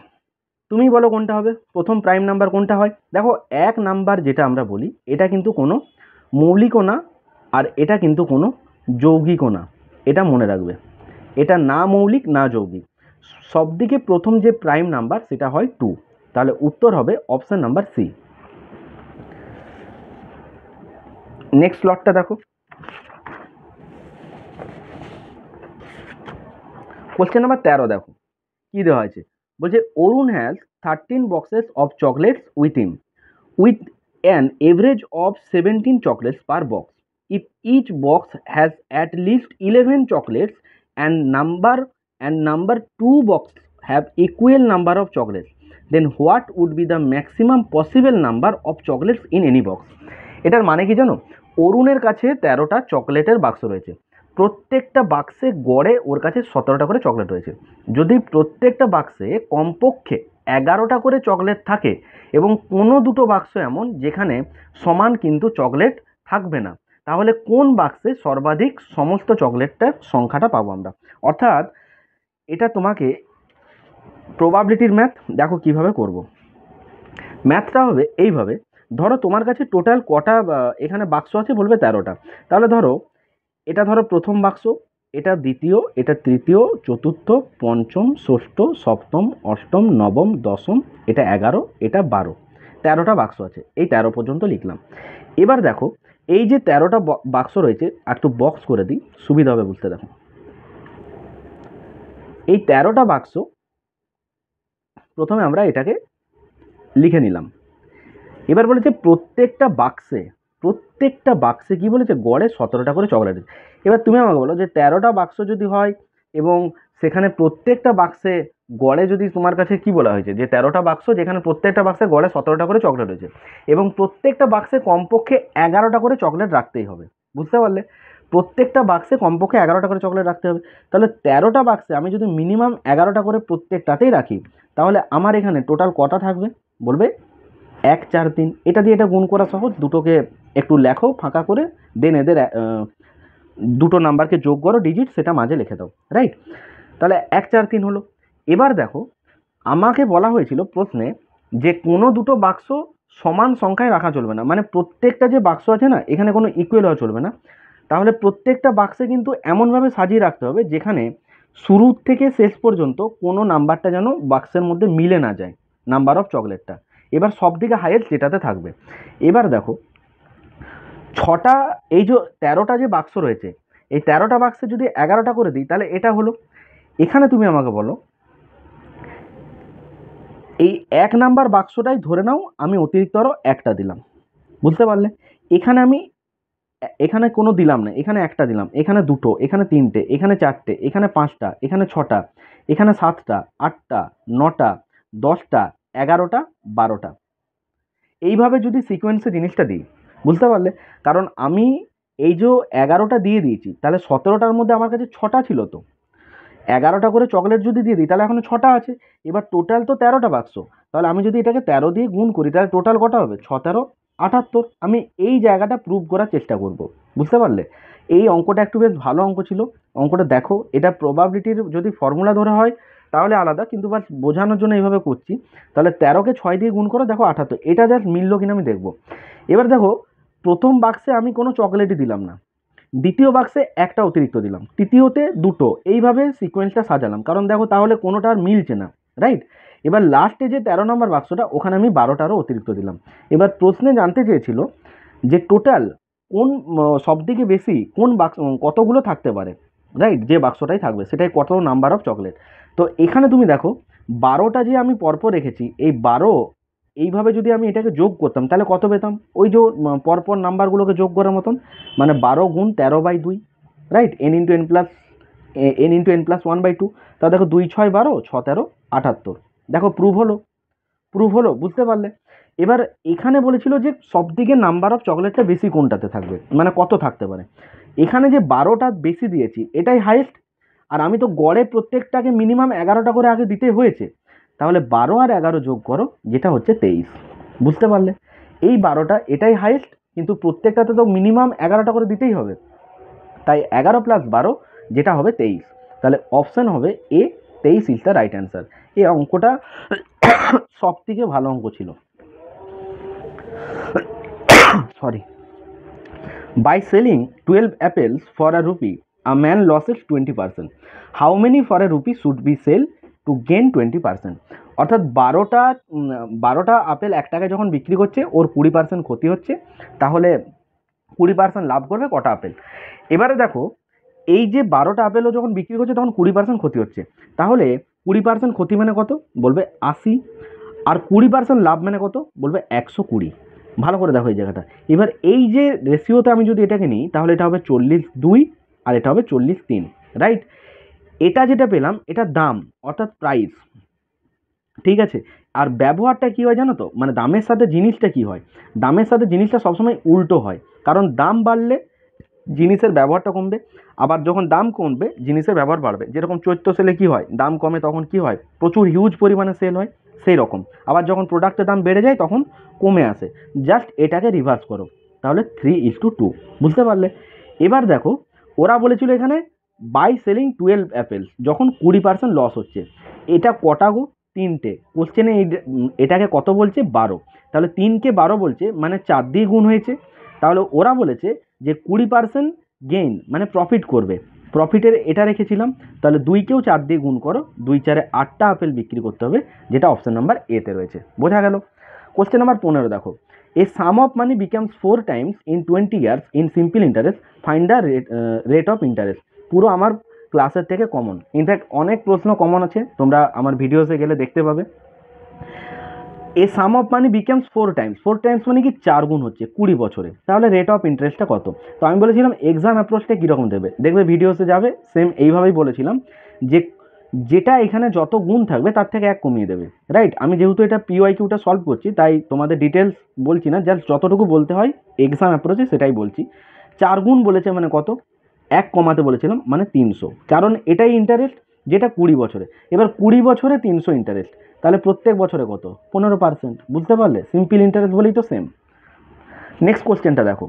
তুমি বলো কোনটা হবে? প্রথম প্রাইম নাম্বার কোনটা হয়? দেখো 1 নাম্বার যেটা আমরা বলি এটা কিন্তু কোনো মৌলিকও না, আর এটা কিন্তু কোনো যৌগিকও না, এটা মনে রাখবে। এটা না মৌলিক না যৌগিক, সবদিকে প্রথম যে প্রাইম নাম্বার সেটা হয় 2। তাহলে উত্তর হবে অপশন নাম্বার সি। নেক্সট লটটা দেখো, কোশ্চেন নাম্বার 13 দেখো কি দেওয়া হয়েছে। বলছে অরুণ has 13 boxes of chocolates with him with an average of 17 chocolates per box. If each box has at least 11 chocolates and number 2 boxes have equal number of chocolates, then what would be the maximum possible number of chocolates in any box? এটার মানে কি জানো? অরুণের কাছে 13টা চকলেটের বাক্স রয়েছে, প্রত্যেকটা বাক্সে গড়ে ওর কাছে 17টা করে চকলেট রয়েছে। যদি প্রত্যেকটা বাক্সে কমপক্ষে 11টা করে চকলেট থাকে এবং কোনো দুটো বাক্স এমন যেখানে সমান কিন্তু চকলেট থাকবে না, তাহলে কোন বাক্সে সর্বাধিক সমস্ত চকলেটটার সংখ্যাটা পাবো আমরা? অর্থাৎ এটা তোমাকে প্রবাবিলিটির ম্যাথ দেখো কিভাবে করব। ম্যাথটা হবে এইভাবে, ধরো তোমার কাছে টোটাল কটা এখানে বাক্স আছে? বলবে 13টা। তাহলে ধরো এটা ধরো প্রথম বাক্স, এটা দ্বিতীয়, এটা তৃতীয়, চতুর্থ, পঞ্চম, ষষ্ঠ, সপ্তম, অষ্টম, নবম, দশম, এটা 11, এটা 12, 13টা বাক্স আছে। এই 13 পর্যন্ত লিখলাম। এবার দেখো এই যে 13টা বাক্স রয়েছে, একটু বক্স করে দিই সুবিধা হবে বুঝতে। দেখো এই 13টা বাক্স প্রথমে আমরা এটাকে লিখে নিলাম। এবার বলেছে প্রত্যেকটা বাক্সে কি বলেছে? গড়ে 17টা করে চকলেট। এবার তুমি আমাকে বলো যে 13টা বাক্স যদি হয় এবং সেখানে প্রত্যেকটা বাক্সে গড়ে, যদি তোমার কাছে কি বলা হয়েছে যে 13টা বাক্স যেখানে প্রত্যেকটা বাক্সে গড়ে 17টা করে চকলেট রয়েছে এবং প্রত্যেকটা বাক্সে কমপক্ষে 11টা করে চকলেট রাখতেই হবে, বুঝতে পারলে? প্রত্যেকটা বাক্সে কমপক্ষে 11টা করে চকলেট রাখতে হবে। তাহলে 13টা বাক্সে আমি যদি মিনিমাম 11টা করে প্রত্যেকটাতেই রাখি, তাহলে আমার এখানে টোটাল কটা থাকবে? বলবে 1 4 3। এটা দিয়ে এটা গুণ করা সহজ, দুটোকে একটু লেখো ফাঁকা করে, দেন এদের দুটো নাম্বারকে যোগ করো ডিজিট, সেটা মাঝে লিখে দাও, রাইট? তাহলে 1 4 3 হলো। এবার দেখো আমাকে বলা হয়েছিল প্রশ্নে যে কোনো দুটো বাক্স সমান সংখ্যায় রাখা চলবে না, মানে প্রত্যেকটা যে বাক্স আছে না এখানে কোনো ইকুয়াল হওয়া চলবে না। তাহলে প্রত্যেকটা বাক্সে কিন্তু এমনভাবে সাজিয়ে রাখতে হবে যেখানে শুরু থেকে শেষ পর্যন্ত কোনো নাম্বারটা যেন বাক্সের মধ্যে মিলে না যায়, নাম্বার অফ চকলেটটা। এবার সব থেকে হাইয়েস্ট যেটাতে থাকবে। এবার দেখো 6টা, এই যে 13টা যে বাক্স রয়েছে এই 13টা বাক্সে যদি 11টা করে দিই তাহলে এটা হলো। এখানে তুমি আমাকে বলো এই 1 নাম্বার বাক্সটাই ধরে নাও আমি অতিরিক্ত আরও একটা দিলাম, বুঝতে পারলে? এখানে কোনো দিলাম না, এখানে একটা দিলাম, এখানে দুটো, এখানে 3টে, এখানে 4টে, এখানে 5টা, এখানে 6টা, এখানে 7টা, 8টা, 9টা, 10টা, 11টা, 12টা। এইভাবে যদি সিকোয়েন্সে জিনিসটা দিই, বুঝতে পারলে? কারণ আমি এই যে 11টা দিয়ে দিয়েছি, তাহলে 17টার মধ্যে আমার কাছে 6টা ছিল, তো 11টা করে চকলেট যদি দিয়ে দিই তাহলে এখনো 6টা আছে। এবার টোটাল তো 13টা বাক্স, তাহলে আমি যদি এটাকে 13 দিয়ে গুণ করি তাহলে টোটাল কটা হবে? 6 13 78। আমি এই জায়গাটা প্রুভ করার চেষ্টা করব, বুঝতে পারলে? এই অঙ্কটা একটু বেশ ভালো অঙ্ক ছিল। অঙ্কটা দেখো, এটা প্রবাবিলিটির যদি ফর্মুলা ধরে হয় তাহলে আলাদা, কিন্তু বাস বোঝানোর জন্য এইভাবে করছি। তাহলে 13কে 6 দিয়ে গুণ করো, দেখো 78। এটা জাস্ট মিললো কিনা আমি দেখবো। এবার দেখো, প্রথম বাক্সে আমি কোনো চকলেটই দিলাম না, দ্বিতীয় বাক্সে একটা অতিরিক্ত দিলাম, তৃতীয়তে দুটো, এইভাবে সিকোয়েন্সটা সাজালাম, কারণ দেখো তাহলে কোনোটা আর মিলছে না, রাইট? এবার লাস্টে যে 13 নম্বর বাক্সটা, ওখানে আমি 12টারও অতিরিক্ত দিলাম। এবার প্রশ্নে জানতে চেয়েছিল যে টোটাল কোন সব থেকে বেশি কোন বাক্স কতগুলো থাকতে পারে, রাইট? যে বাক্সটাই থাকবে সেটাই কত নাম্বার অফ চকলেট। তো এখানে তুমি দেখো 12টা যে আমি পরপর রেখেছি, এই 12 এইভাবে যদি আমি এটাকে যোগ করতাম তাহলে কত পেতাম? ওই যে পরপর নাম্বারগুলোকে যোগ করার মতন, মানে 12 গুণ 13/2, রাইট? n × n+1/2। তা দেখো 2 6 12, 6 13 78। দেখো প্রুভ হলো, বুঝতে পারলে? এবার এখানে বলেছিল যে সবদিকে নাম্বার অফ চকলেটটা বেশি কোনটাতে থাকবে, মানে কত থাকতে পারে। এখানে যে 12টা বেশি দিয়েছি এটাই হাইয়েস্ট, আর আমি তো গড়ে প্রত্যেকটাকে মিনিমাম 11টা করে আগে দিতে হয়েছে। তাহলে 12 আর 11 যোগ করো, যেটা হচ্ছে 23, বুঝতে পারলে? এই 12টা এটাই হাইয়েস্ট, কিন্তু প্রত্যেকটাতে তো মিনিমাম 11টা করে দিতেই হবে, তাই 11 + 12 যেটা হবে 23। তাহলে অপশান হবে এ, 23 ইজ দ্য রাইট অ্যান্সার। এই অঙ্কটা সব থেকে ভালো অঙ্ক ছিল। Sorry. By selling 12 apples for a rupee, a man loses 20%. How many for a rupee should be sell to gain 20%? অর্থাৎ 12টা আপেল 1 টাকায় যখন বিক্রি করছে, ওর 20% ক্ষতি হচ্ছে, তাহলে 20% লাভ করবে কটা আপেল? এবারে দেখো, এই যে 12টা আপেলও যখন বিক্রি করছে তখন 20% ক্ষতি হচ্ছে, তাহলে 20% ক্ষতি মানে কত? বলবে 80। আর 20% লাভ মানে কত? বলবে 120। ভালো করে দেখো এই জায়গাটা। এবার এই যে রেশিওতে আমি যদি এটাকে নিই তাহলে এটা হবে 40/2 আর এটা হবে 40/3, রাইট? এটা যেটা পেলাম এটা দাম, অর্থাৎ প্রাইস, ঠিক আছে? আর ব্যবহারটা কী হয় জানো তো? মানে দামের সাথে জিনিসটা কী হয়? দামের সাথে জিনিসটা সবসময় উল্টো হয়, কারণ দাম বাড়লে জিনিসের ব্যবহারটা কমবে, আবার যখন দাম কমবে জিনিসের ব্যবহার বাড়বে। যেরকম চৈত্র সেলে কী হয়? দাম কমে তখন কী হয়? প্রচুর হিউজ পরিমাণে সেল হয়, সেই রকম। আবার যখন প্রোডাক্টের দাম বেড়ে যায় তখন কমে আসে। জাস্ট এটাকে রিভার্স করো, তাহলে 3:2, বুঝতে পারলে? এবার দেখো, ওরা বলেছিল এখানে বাই সেলিং 12 অ্যাপেলস, যখন 20% লস হচ্ছে। এটা কটা গো? 3টে। কোশ্চেনে এটাকে কত বলছে? 12। তাহলে 3কে 12 বলছে, মানে 4 দিয়ে গুণ হয়েছে। তাহলে ওরা বলেছে যে 20% গেইন, মানে প্রফিট করবে। প্রফিটের এটা রেখেছিলাম, তাহলে 2কেও 4 দিয়ে গুণ করো, 2 4 8টা আপেল বিক্রি করতে হবে, যেটা অপশন নাম্বার এতে রয়েছে। বোঝা গেল? কোশ্চেন নাম্বার 15 দেখো, a sum of money becomes 4 times in 20 years in simple interest, find the rate of interest. পুরো আমার ক্লাসের থেকে কমন, ইনফ্যাক্ট অনেক প্রশ্ন কমন আছে, তোমরা আমার ভিডিওসে গেলে দেখতে পাবে। A sum of money becomes 4 times, 4 times মানে কি 4 গুণ হচ্ছে 20 বছরে, তাহলে রেট অফ ইন্টারেস্টটা কত? তো আমি বলেছিলাম এক্সাম অ্যাপ্রোচটা কীরকম দেবে, দেখবে ভিডিওসে যাবে, সেম এইভাবেই বলেছিলাম যে যেটা এখানে যত গুণ থাকবে তার থেকে 1 কমিয়ে দেবে, রাইট? আমি যেহেতু এটা PYQটা সলভ করছি তাই তোমাদের ডিটেলস বলছি না, জাস্ট যতটুকু বলতে হয় এক্সাম অ্যাপ্রোচে সেটাই বলছি। 4 গুণ বলেছে মানে কত? 1 কমাতে বলেছিলাম, মানে 300, কারণ এটাই ইন্টারেস্ট যেটা 20 বছরে। এবার 20 বছরে 300 ইন্টারেস্ট, তাহলে প্রত্যেক বছরে কত? 15%, বুঝতে পারলে? সিম্পল ইন্টারেস্ট বলেই তো সেম। নেক্সট কোশ্চেনটা দেখো,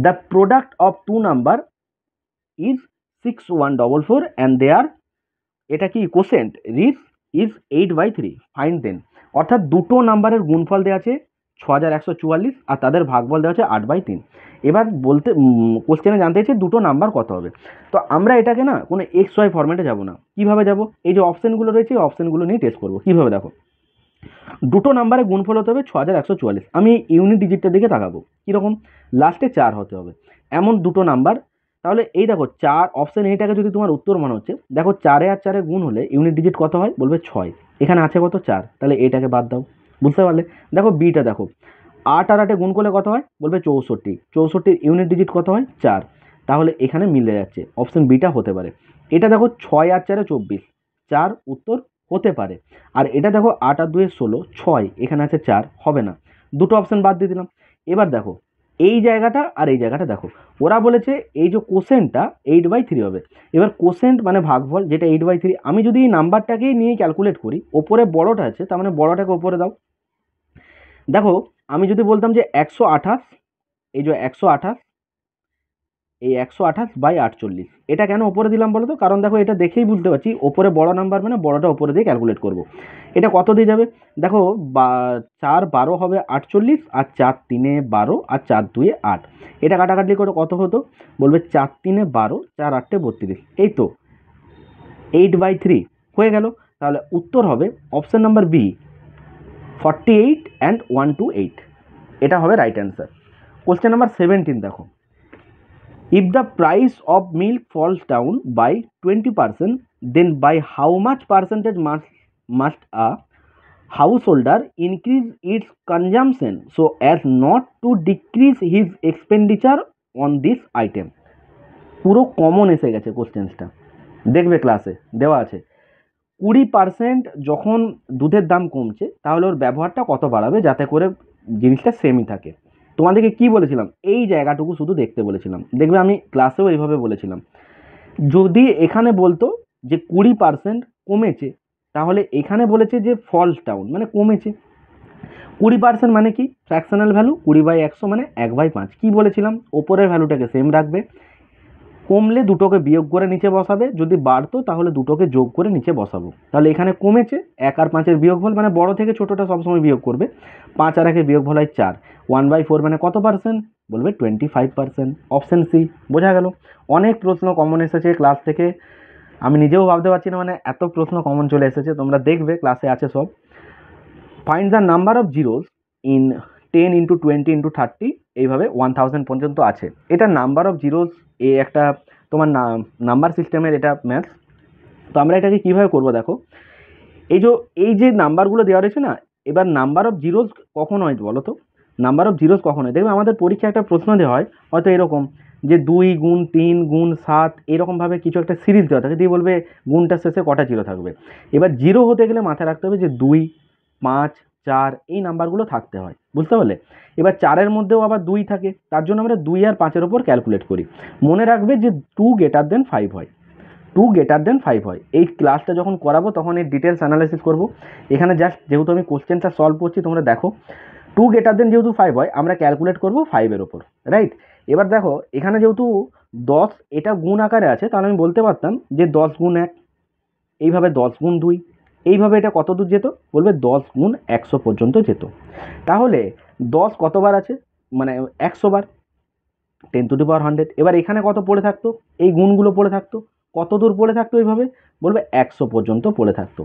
the product of 2 number is 6144 and there, এটা কি কোশেন্ট ইজ 8/3, ফাইন্ড দেন। অর্থাৎ দুটো নাম্বারের গুণফল দেওয়া আছে 6144 আর তাদের ভাগফল দেওয়া আছে 8/3। এবার বলতে কোশ্চেনে জানতে চাইছে দুটো নাম্বার কত হবে। তো আমরা এটাকে না কোনো XY ফরম্যাটে যাব না, কিভাবে যাব? এই যে অপশানগুলো রয়েছে এই অপশানগুলো নিয়ে টেস্ট করবো। কীভাবে দেখো, দুটো নাম্বারে গুণফল হতে হবে 6144, আমি ইউনিট ডিজিটটার দিকে তাকাবো, কীরকম? লাস্টে 4 হতে হবে, এমন দুটো নাম্বার। তাহলে এই দেখো 4, অপশান এইটাকে যদি তোমার উত্তর মনে হচ্ছে, দেখো 4 আর 4 গুণ হলে ইউনিট ডিজিট কত হয়? বলবে 6। এখানে আছে কত? 4, তাহলে এইটাকে বাদ দাও, বুঝতে পারলে? দেখো বিটা দেখো, 8 আর 8 গুণ করলে কত হয়? বলবে 64। 64 ইউনিট ডিজিট কত হয়? 4, তাহলে এখানে মিলে যাচ্ছে, অপশান বিটা হতে পারে। এটা দেখো 6 আর 4 24, 4 উত্তর হতে পারে। আর এটা দেখো 8 আর 2 16, 6, এখানে আছে 4, হবে না। দুটো অপশন বাদ দিয়ে দিলাম। এবার দেখো এই জায়গাটা আর এই জায়গাটা দেখো, ওরা বলেছে এই যে কোসেন্টটা 8/3 হবে। এবার কোসেন্ট মানে ভাগফল, যেটা 8/3, আমি যদি এই নাম্বারটাকেই নিয়ে ক্যালকুলেট করি, ওপরে বড়টা আছে তার মানে বড়টাকে ওপরে দাও। দেখো আমি যদি বলতাম যে 128, এই যে 128, এই 128/48, এটা কেন ওপরে দিলাম বলো তো? কারণ দেখো এটা দেখেই বুঝতে পারছি ওপরে বড় নাম্বার মানে বড়টা ওপরে দিয়ে ক্যালকুলেট করব। এটা কত দিয়ে যাবে দেখো, 4 12 হবে 48, আর 4 3 12, আর 4 2 8। এটা কাটাকাটি করে কত হতো? বলবে 4 3 12, 4 8 32, এই তো 8/3 হয়ে গেল। তাহলে উত্তর হবে অপশন নাম্বার বি, 48 and 128, এটা হবে রাইট অ্যান্সার। কোশ্চেন নাম্বার 17 দেখো, if the price of milk falls down by 20%, then by how much percentage must a householder increase its consumption so as not to decrease his expenditure on this item? পুরো কমন এসে গেছে কোশ্চেন্সটা, দেখবে ক্লাসে দেওয়া আছে। 20% যখন দুধের দাম কমছে তাহলে ওর ব্যবহারটা কত বাড়াবে যাতে করে জিনিসটা সেমই থাকে। তোমাদেরকে কি বলেছিলাম, এই জায়গাটুকু শুধু দেখতে বলেছিলাম, দেখবে আমি ক্লাসেও এইভাবে বলেছিলাম। যদি এখানে বলতো যে 20% কমেছে, তাহলে এখানে বলেছে যে ফলস ডাউন মানে কমেছে। 20% মানে কি? ফ্র্যাকশনাল ভ্যালু, 20/100 মানে 1/5। কি বলেছিলাম? ওপরের ভ্যালুটাকে সেম রাখবে, কমলে দুটোকে বিয়োগ করে নিচে বসাবে, যদি বাড়তো তাহলে দুটোকে যোগ করে নিচে বসাবো। তাহলে এখানে কমেছে, 1 আর 5-এর বিয়োগফল মানে বড় থেকে ছোটটা সবসময় বিয়োগ করবে। 5 আর 1-এর বিয়োগফল হয় 4, 1/4 মানে কত পার্সেন্ট? বলবে 25%। অপশন সি, বোঝা গেল। অনেক প্রশ্ন কমন এসেছে ক্লাস থেকে, আমি নিজেও ভাবতে পারছি না মানে এত প্রশ্ন কমন চলে এসেছে, তোমরা দেখবে ক্লাসে আছে সব। Find the number of zeros in 10 × 20 × 30, এইভাবে 1000 পর্যন্ত আছে। এটা নাম্বার অফ জিরোস, এই একটা তোমার নাম্বার সিস্টেমের এটা ম্যাথস। তো আমরা এটাকে কীভাবে করবো দেখো, এই যে নাম্বারগুলো দেওয়া রয়েছে না, এবার নাম্বার অফ জিরোস কখন হয় বলো তো? নাম্বার অফ জিরোস কখন হয়? দেখবে আমাদের পরীক্ষায় একটা প্রশ্ন দেওয়া হয় হয়তো এরকম, যে 2 × 3 × 7, এরকমভাবে কিছু একটা সিরিজ দেওয়া থাকে, দিয়ে বলবে গুণটার শেষে কটা জিরো থাকবে। এবার জিরো হতে গেলে মাথায় রাখতে হবে যে 2, 5, 4 এই নাম্বারগুলো থাকতে হয়, বুঝতে পারলে? এবার 4-এর মধ্যেও আবার 2 থাকে, তার জন্য আমরা 2 আর 5-এর ওপর ক্যালকুলেট করি। মনে রাখবে যে 2 > 5 হয়, 2 > 5 হয়। এই ক্লাসটা যখন করাবো তখন এর ডিটেলস অ্যানালাইসিস করবো। এখানে জাস্ট যেহেতু আমি কোশ্চেনটা সলভ করছি তোমরা দেখো, 2 > যেহেতু 5 হয় আমরা ক্যালকুলেট করবো 5-এর ওপর, রাইট? এবার দেখো এখানে যেহেতু 10 এটা গুণ আকারে আছে, তাহলে আমি বলতে পারতাম যে 10 × 1, এইভাবে 10 × 2, এইভাবে এটা কত দূর যেত? বলবে 10 × 100 পর্যন্ত যেত। তাহলে 10 কতবার আছে? মানে 100 বার, 10⁻100। এবার এখানে কত পড়ে থাকতো? এই গুণগুলো পড়ে থাকতো। কত দূর পড়ে থাকতো? এইভাবে বলবে 100 পর্যন্ত পড়ে থাকতো।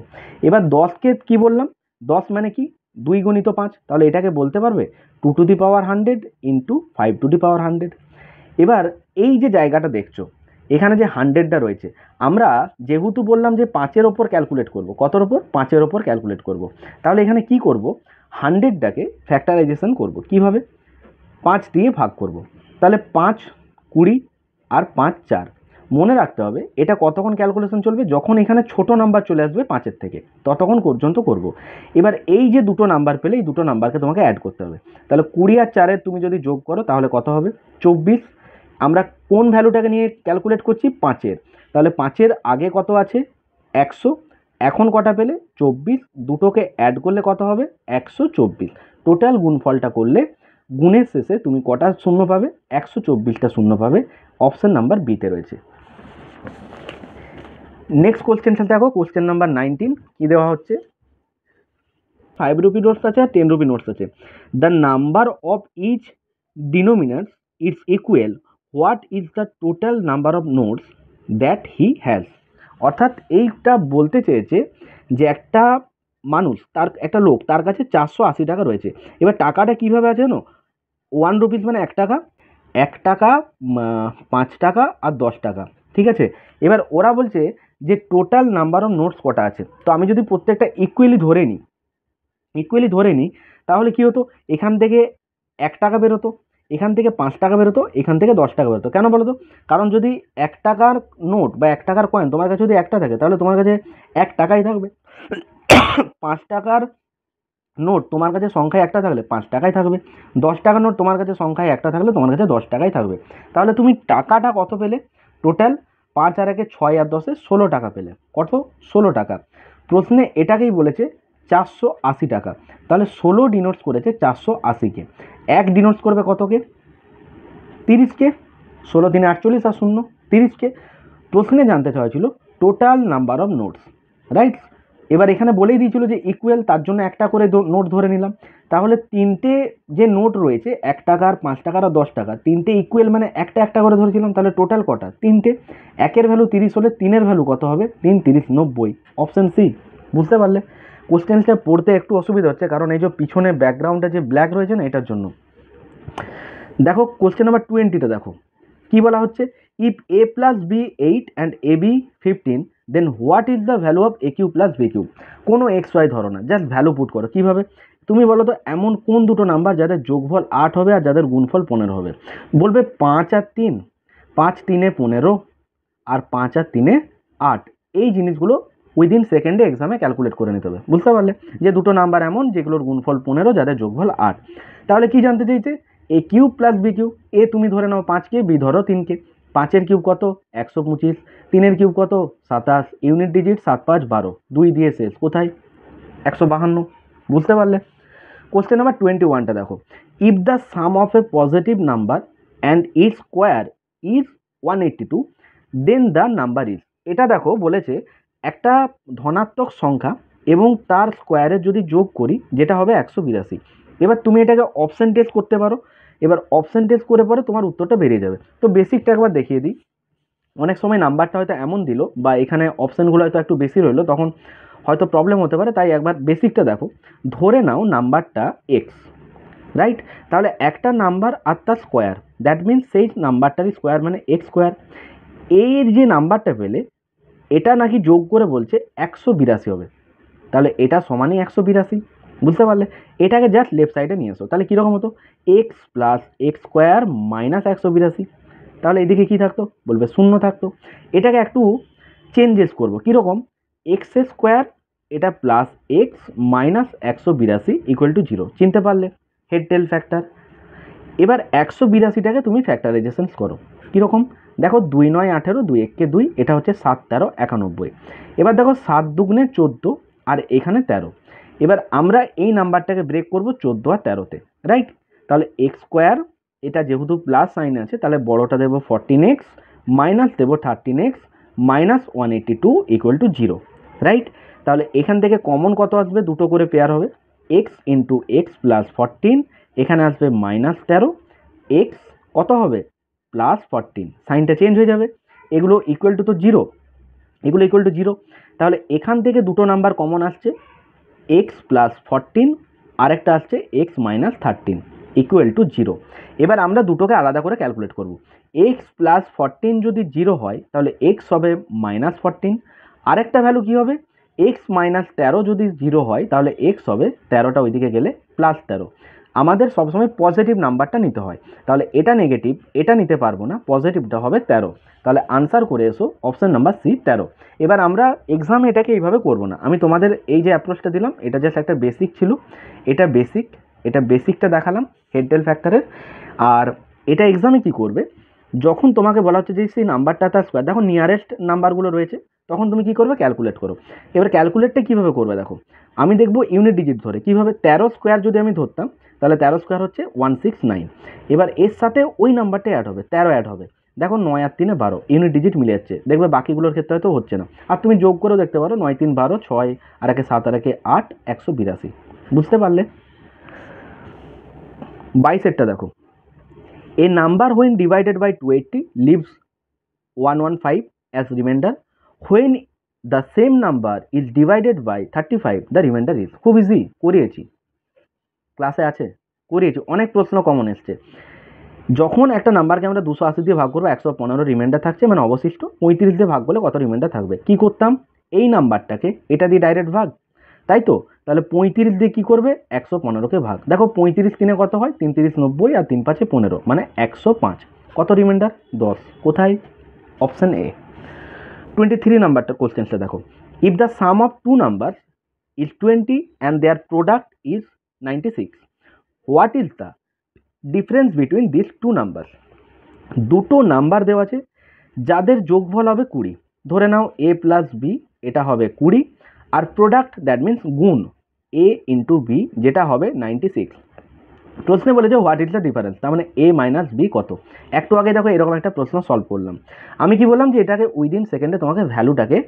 এবার 10কে কি বললাম? 10 মানে কি? 2 × 5, তাহলে এটাকে বলতে পারবে 2⁻100 × 5⁻100। এবার এই যে জায়গাটা দেখছো, এখানে যে 100টা রয়েছে, আমরা যেহেতু বললাম যে 5-এর ওপর ক্যালকুলেট করব, কতর ওপর? 5-এর ওপর ক্যালকুলেট করব। তাহলে এখানে কি করব? 100টাকে ফ্যাক্টরাইজেশন করব। কিভাবে? 5 দিয়ে ভাগ করব। তাহলে 5 20 আর 5 4। মনে রাখতে হবে এটা কতক্ষণ ক্যালকুলেশন চলবে? যখন এখানে ছোট নাম্বার চলে আসবে 5-এর থেকে, ততক্ষণ পর্যন্ত করব। এবার এই যে দুটো নাম্বার পেলে, এই দুটো নাম্বারকে তোমাকে অ্যাড করতে হবে। তাহলে 20 আর 4-এর তুমি যদি যোগ করো তাহলে কত হবে? 24। আমরা কোন ভ্যালুটাকে নিয়ে ক্যালকুলেট করছি? 5-এর। তাহলে 5-এর আগে কত আছে? 100। এখন কটা পেলে? 24। দুটোকে অ্যাড করলে কত হবে? 124। টোটাল গুণফলটা করলে গুণের শেষে তুমি কটা শূন্য পাবে? 124টা শূন্য পাবে। অপশন নাম্বার বিতে রয়েছে। নেক্সট কোশ্চেনটা দেখো, কোশ্চেন নাম্বার 19 কি দেওয়া হচ্ছে? 5 রুপি নোটস আছে আর 10 রুপি নোটস আছে। The number of each denominators is equal, what is the total number of notes that he has? অর্থাৎ এইটা বলতে চেয়েছে যে একটা মানুষ, তার একটা লোক, তার কাছে 480 টাকা রয়েছে। এবার টাকাটা কীভাবে আছে জানো? 1 রুপিস মানে 1 টাকা, 1 টাকা, 5 টাকা আর 10 টাকা, ঠিক আছে? এবার ওরা বলছে যে টোটাল নাম্বার অফ নোটস কটা আছে। তো আমি যদি প্রত্যেকটা ইকুয়ালি ধরে নিই তাহলে কি হতো? এখান থেকে 1 টাকা বেরোতো, এখান থেকে 5 টাকা বেরোতো, এখান থেকে 10 টাকা বেরোতো। কেন বলো তো? কারণ যদি 1 টাকার নোট বা 1 টাকার কয়েন তোমার কাছে যদি একটা থাকে, তাহলে তোমার কাছে 1 টাকাই থাকবে। 5 টাকার নোট তোমার কাছে সংখ্যায় একটা থাকলে 5 টাকায় থাকবে, 10 টাকার নোট তোমার কাছে সংখ্যায় একটা থাকলে তোমার কাছে 10 টাকায় থাকবে। তাহলে তুমি টাকাটা কত পেলে? টোটাল 5 আর 1 6 আর 10 16 টাকা পেলে। কত? 16 টাকা। প্রশ্নে এটাকেই বলেছে 480 টাকা। তাহলে 16 ডিনোটস করেছে 480কে, 1 ডিনোটস করবে কতকে? 30কে। 16 3 48 আর 0 30কে। প্রশ্নে জানতে চাওয়া ছিল total number of notes, right? এবার এখানে বলেই দিয়েছিল যে ইকুয়াল, তার জন্য একটা করে নোট ধরে নিলাম। তাহলে তিনটে যে নোট রয়েছে 1 টাকার, 5 টাকার আর 10 টাকা, তিনটে ইকুয়াল মানে একটা একটা করে ধরেছিলাম। তাহলে টোটাল কটা? তিনটে। 1-এর ভ্যালু 30 হলে 3-এর ভ্যালু কত হবে? 3 30 90। Option C. বুঝতে পারলে? কোশ্চেনটা পড়তে একটু অসুবিধা হচ্ছে কারণ এই যে পিছনে ব্যাকগ্রাউন্ডে যে ব্ল্যাক রয়েছে না, এটার জন্য। দেখো কোশ্চেন নাম্বার 20টা দেখো কি বলা হচ্ছে, if a plus B 8 and A B 15 then what is the value of A Q plus B Q. কোনো এক্স ওয়াই ধরো না, জাস্ট ভ্যালু পুট করো। কীভাবে? তুমি বলো তো এমন কোন দুটো নাম্বার যাদের যোগফল 8 হবে আর যাদের গুণফল 15 হবে? বলবে 5 আর 3, 5 3 15 আর 5 আর 3 8। এই জিনিসগুলো উইদিন সেকেন্ডে এক্সামে ক্যালকুলেট করে নিতে হবে। বুঝতে পারলে? যে দুটো নাম্বার এমন যেগুলোর গুণফল 15, যাদের যোগফল 8। তাহলে কি জানতে চাইছে? এ কিউব প্লাস বি কিউব। এ তুমি ধরে নাও 5কে, বি ধরো 3কে। 5-এর কিউব কত? 125। 3-এর কিউব কত? 27। ইউনিট ডিজিট 7 5 12, 2 দিয়ে শেষ। কোথায়? 152। বুঝতে পারলে? কোশ্চেন নাম্বার 21টা দেখো, if the sum of a positive number and its square is 182 then the number is. এটা দেখো বলেছে একটা ধনাত্মক সংখ্যা এবং তার স্কোয়ারের যদি যোগ করি যেটা হবে 182। এবার তুমি এটাকে অপশন টেস্ট করতে পারো। এবার অপশন টেস্ট করে পরে তোমার উত্তরটা বেরিয়ে যাবে। তো বেসিকটা একবার দেখিয়ে দিই। অনেক সময় নাম্বারটা হয়তো এমন দিল বা এখানে অপশানগুলো হয়তো একটু বেশি রইলো, তখন হয়তো প্রবলেম হতে পারে। তাই একবার বেসিকটা দেখো। ধরে নাও নাম্বারটা এক্স, রাইট? তাহলে একটা নাম্বার আর তার স্কোয়ার, দ্যাট মিনস সেই নাম্বারটারই স্কোয়ার মানে এক্স স্কোয়ার। এর যে নাম্বারটা পেলে এটা নাকি যোগ করে বলছে 182 হবে। তাহলে এটা সমানই 182। বুঝতে পারলে? এটাকে জাস্ট লেফট সাইডে নিয়ে এসো। তাহলে কীরকম হতো? X plus x square minus 182। তাহলে এদিকে কী থাকতো? বলবে 0 থাকতো। এটাকে একটু চেঞ্জেস করবো। কীরকম? এক্স স্কোয়ার এটা plus x minus 182 equal to 0। চিনতে পারলে? হেড টেল ফ্যাক্টর। এবার 182টাকে তুমি ফ্যাক্টরাইজেশন করো। কীরকম? দেখো 2 9 18, 2 1 2, এটা হচ্ছে 7 13 91। এবার দেখো 7 2 14 আর এখানে 13। এবার আমরা এই নাম্বারটাকে ব্রেক করব 14 আর 13তে, রাইট? তাহলে এক্স স্কোয়ার, এটা যেহেতু প্লাস সাইন আছে তাহলে বড়টা দেবো 14x মাইনাস দেবো 13x minus 182 equal to 0, right? তাহলে এখান থেকে কমন কত আসবে? দুটো করে পেয়ার হবে। এক্স ইন্টু এক্স প্লাস 14, এখানে আসবে মাইনাস 13, এক্স কত হবে? প্লাস 14। সাইনটা চেঞ্জ হয়ে যাবে। এগুলো ইকুয়াল টু তো 0, এগুলো ইকুয়াল টু 0। তাহলে এখান থেকে দুটো নাম্বার কমন আসছে, এক্স প্লাস 14, আরেকটা আসছে এক্স মাইনাস 13 ইকুয়াল টু 0। এবার আমরা দুটোকে আলাদা করে ক্যালকুলেট করব। এক্স প্লাস 14 যদি 0 হয় তাহলে এক্স হবে মাইনাস 14। আরেকটা ভ্যালু কী হবে? এক্স মাইনাস 13 যদি 0 হয় তাহলে এক্স হবে 13টা ওইদিকে গেলে প্লাস 13। আমাদের সবসময় পজিটিভ নাম্বারটা নিতে হয়। তাহলে এটা নেগেটিভ, এটা নিতে পারবো না, পজিটিভটা হবে 13। তাহলে আনসার করে এসো অপশান নাম্বার সি 13। এবার আমরা এক্সামে এটাকে এইভাবে করবো না। আমি তোমাদের এই যে অ্যাপ্রোচটা দিলাম এটা জাস্ট একটা বেসিক ছিল। এটা বেসিক, এটা বেসিকটা দেখালাম হেড টেল ফ্যাক্টরের। আর এটা এক্সামে কি করবে, যখন তোমাকে বলা হচ্ছে যে সেই নাম্বারটা তার স্কোয়ার, দেখো নিয়ারেস্ট নাম্বারগুলো রয়েছে, তখন তুমি কি করবে? ক্যালকুলেট করো। এবার ক্যালকুলেটটা কীভাবে করবে দেখো, আমি দেখবো ইউনিট ডিজিট ধরে। কীভাবে? 13 স্কোয়ার যদি আমি ধরতাম তাহলে 13 স্কোয়ার হচ্ছে 169। এবার এর সাথে ওই নাম্বারটা অ্যাড হবে, 13 অ্যাড হবে। দেখো 9 আর 3 12, ইউনিট ডিজিট মিলে যাচ্ছে। দেখবে বাকিগুলোর ক্ষেত্রে হয়তো হচ্ছে না। আর তুমি যোগ করেও দেখতে পারো, 9 3 12, 6 আর 1 7 আর 1 8, 182। বুঝতে পারলে? 22 দেখো, a number when divided by 280 leaves 115 as remainder, when the same number is divided by 35 the remainder is। খুব ইজি, করিয়েছি, ক্লাসে আছে, করিয়েছি, অনেক প্রশ্ন কমন এসছে। যখন একটা নাম্বারকে আমরা 280 দিয়ে ভাগ করবো 115 রিমাইন্ডার থাকছে, মানে অবশিষ্ট 35 দিয়ে ভাগ করলে কত রিমাইন্ডার থাকবে? কি করতাম? এই নাম্বারটাকে এটা দিয়ে ডাইরেক্ট ভাগ, তাই তো? তাহলে 35 দিয়ে কী করবে? 115কে ভাগ। দেখো 35 3 কত হয়? 3 3 90 আর 3 5 15, মানে 105। কত রিমাইন্ডার? 10। কোথায়? Option A. 23 নাম্বারটা কোশ্চেনটা দেখো, if the sum of two number is 20 and their product is 96. What is the difference between these two numbers? দুটো নাম্বার দেওয়া আছে যাদের যোগফল হবে 20। ধরে নাও a প্লাস বি, এটা হবে 20, আর প্রোডাক্ট দ্যাট মিন্স গুণ a ইন্টু বি, যেটা হবে 96। প্রশ্নে বলেছে হোয়াট ইজ দ্য ডিফারেন্স, তার মানে a মাইনাস বি কত। একটু আগে দেখো এরকম একটা প্রশ্ন সলভ করলাম। আমি কি বললাম যে এটাকে উইদিন সেকেন্ডে তোমাকে ভ্যালুটাকে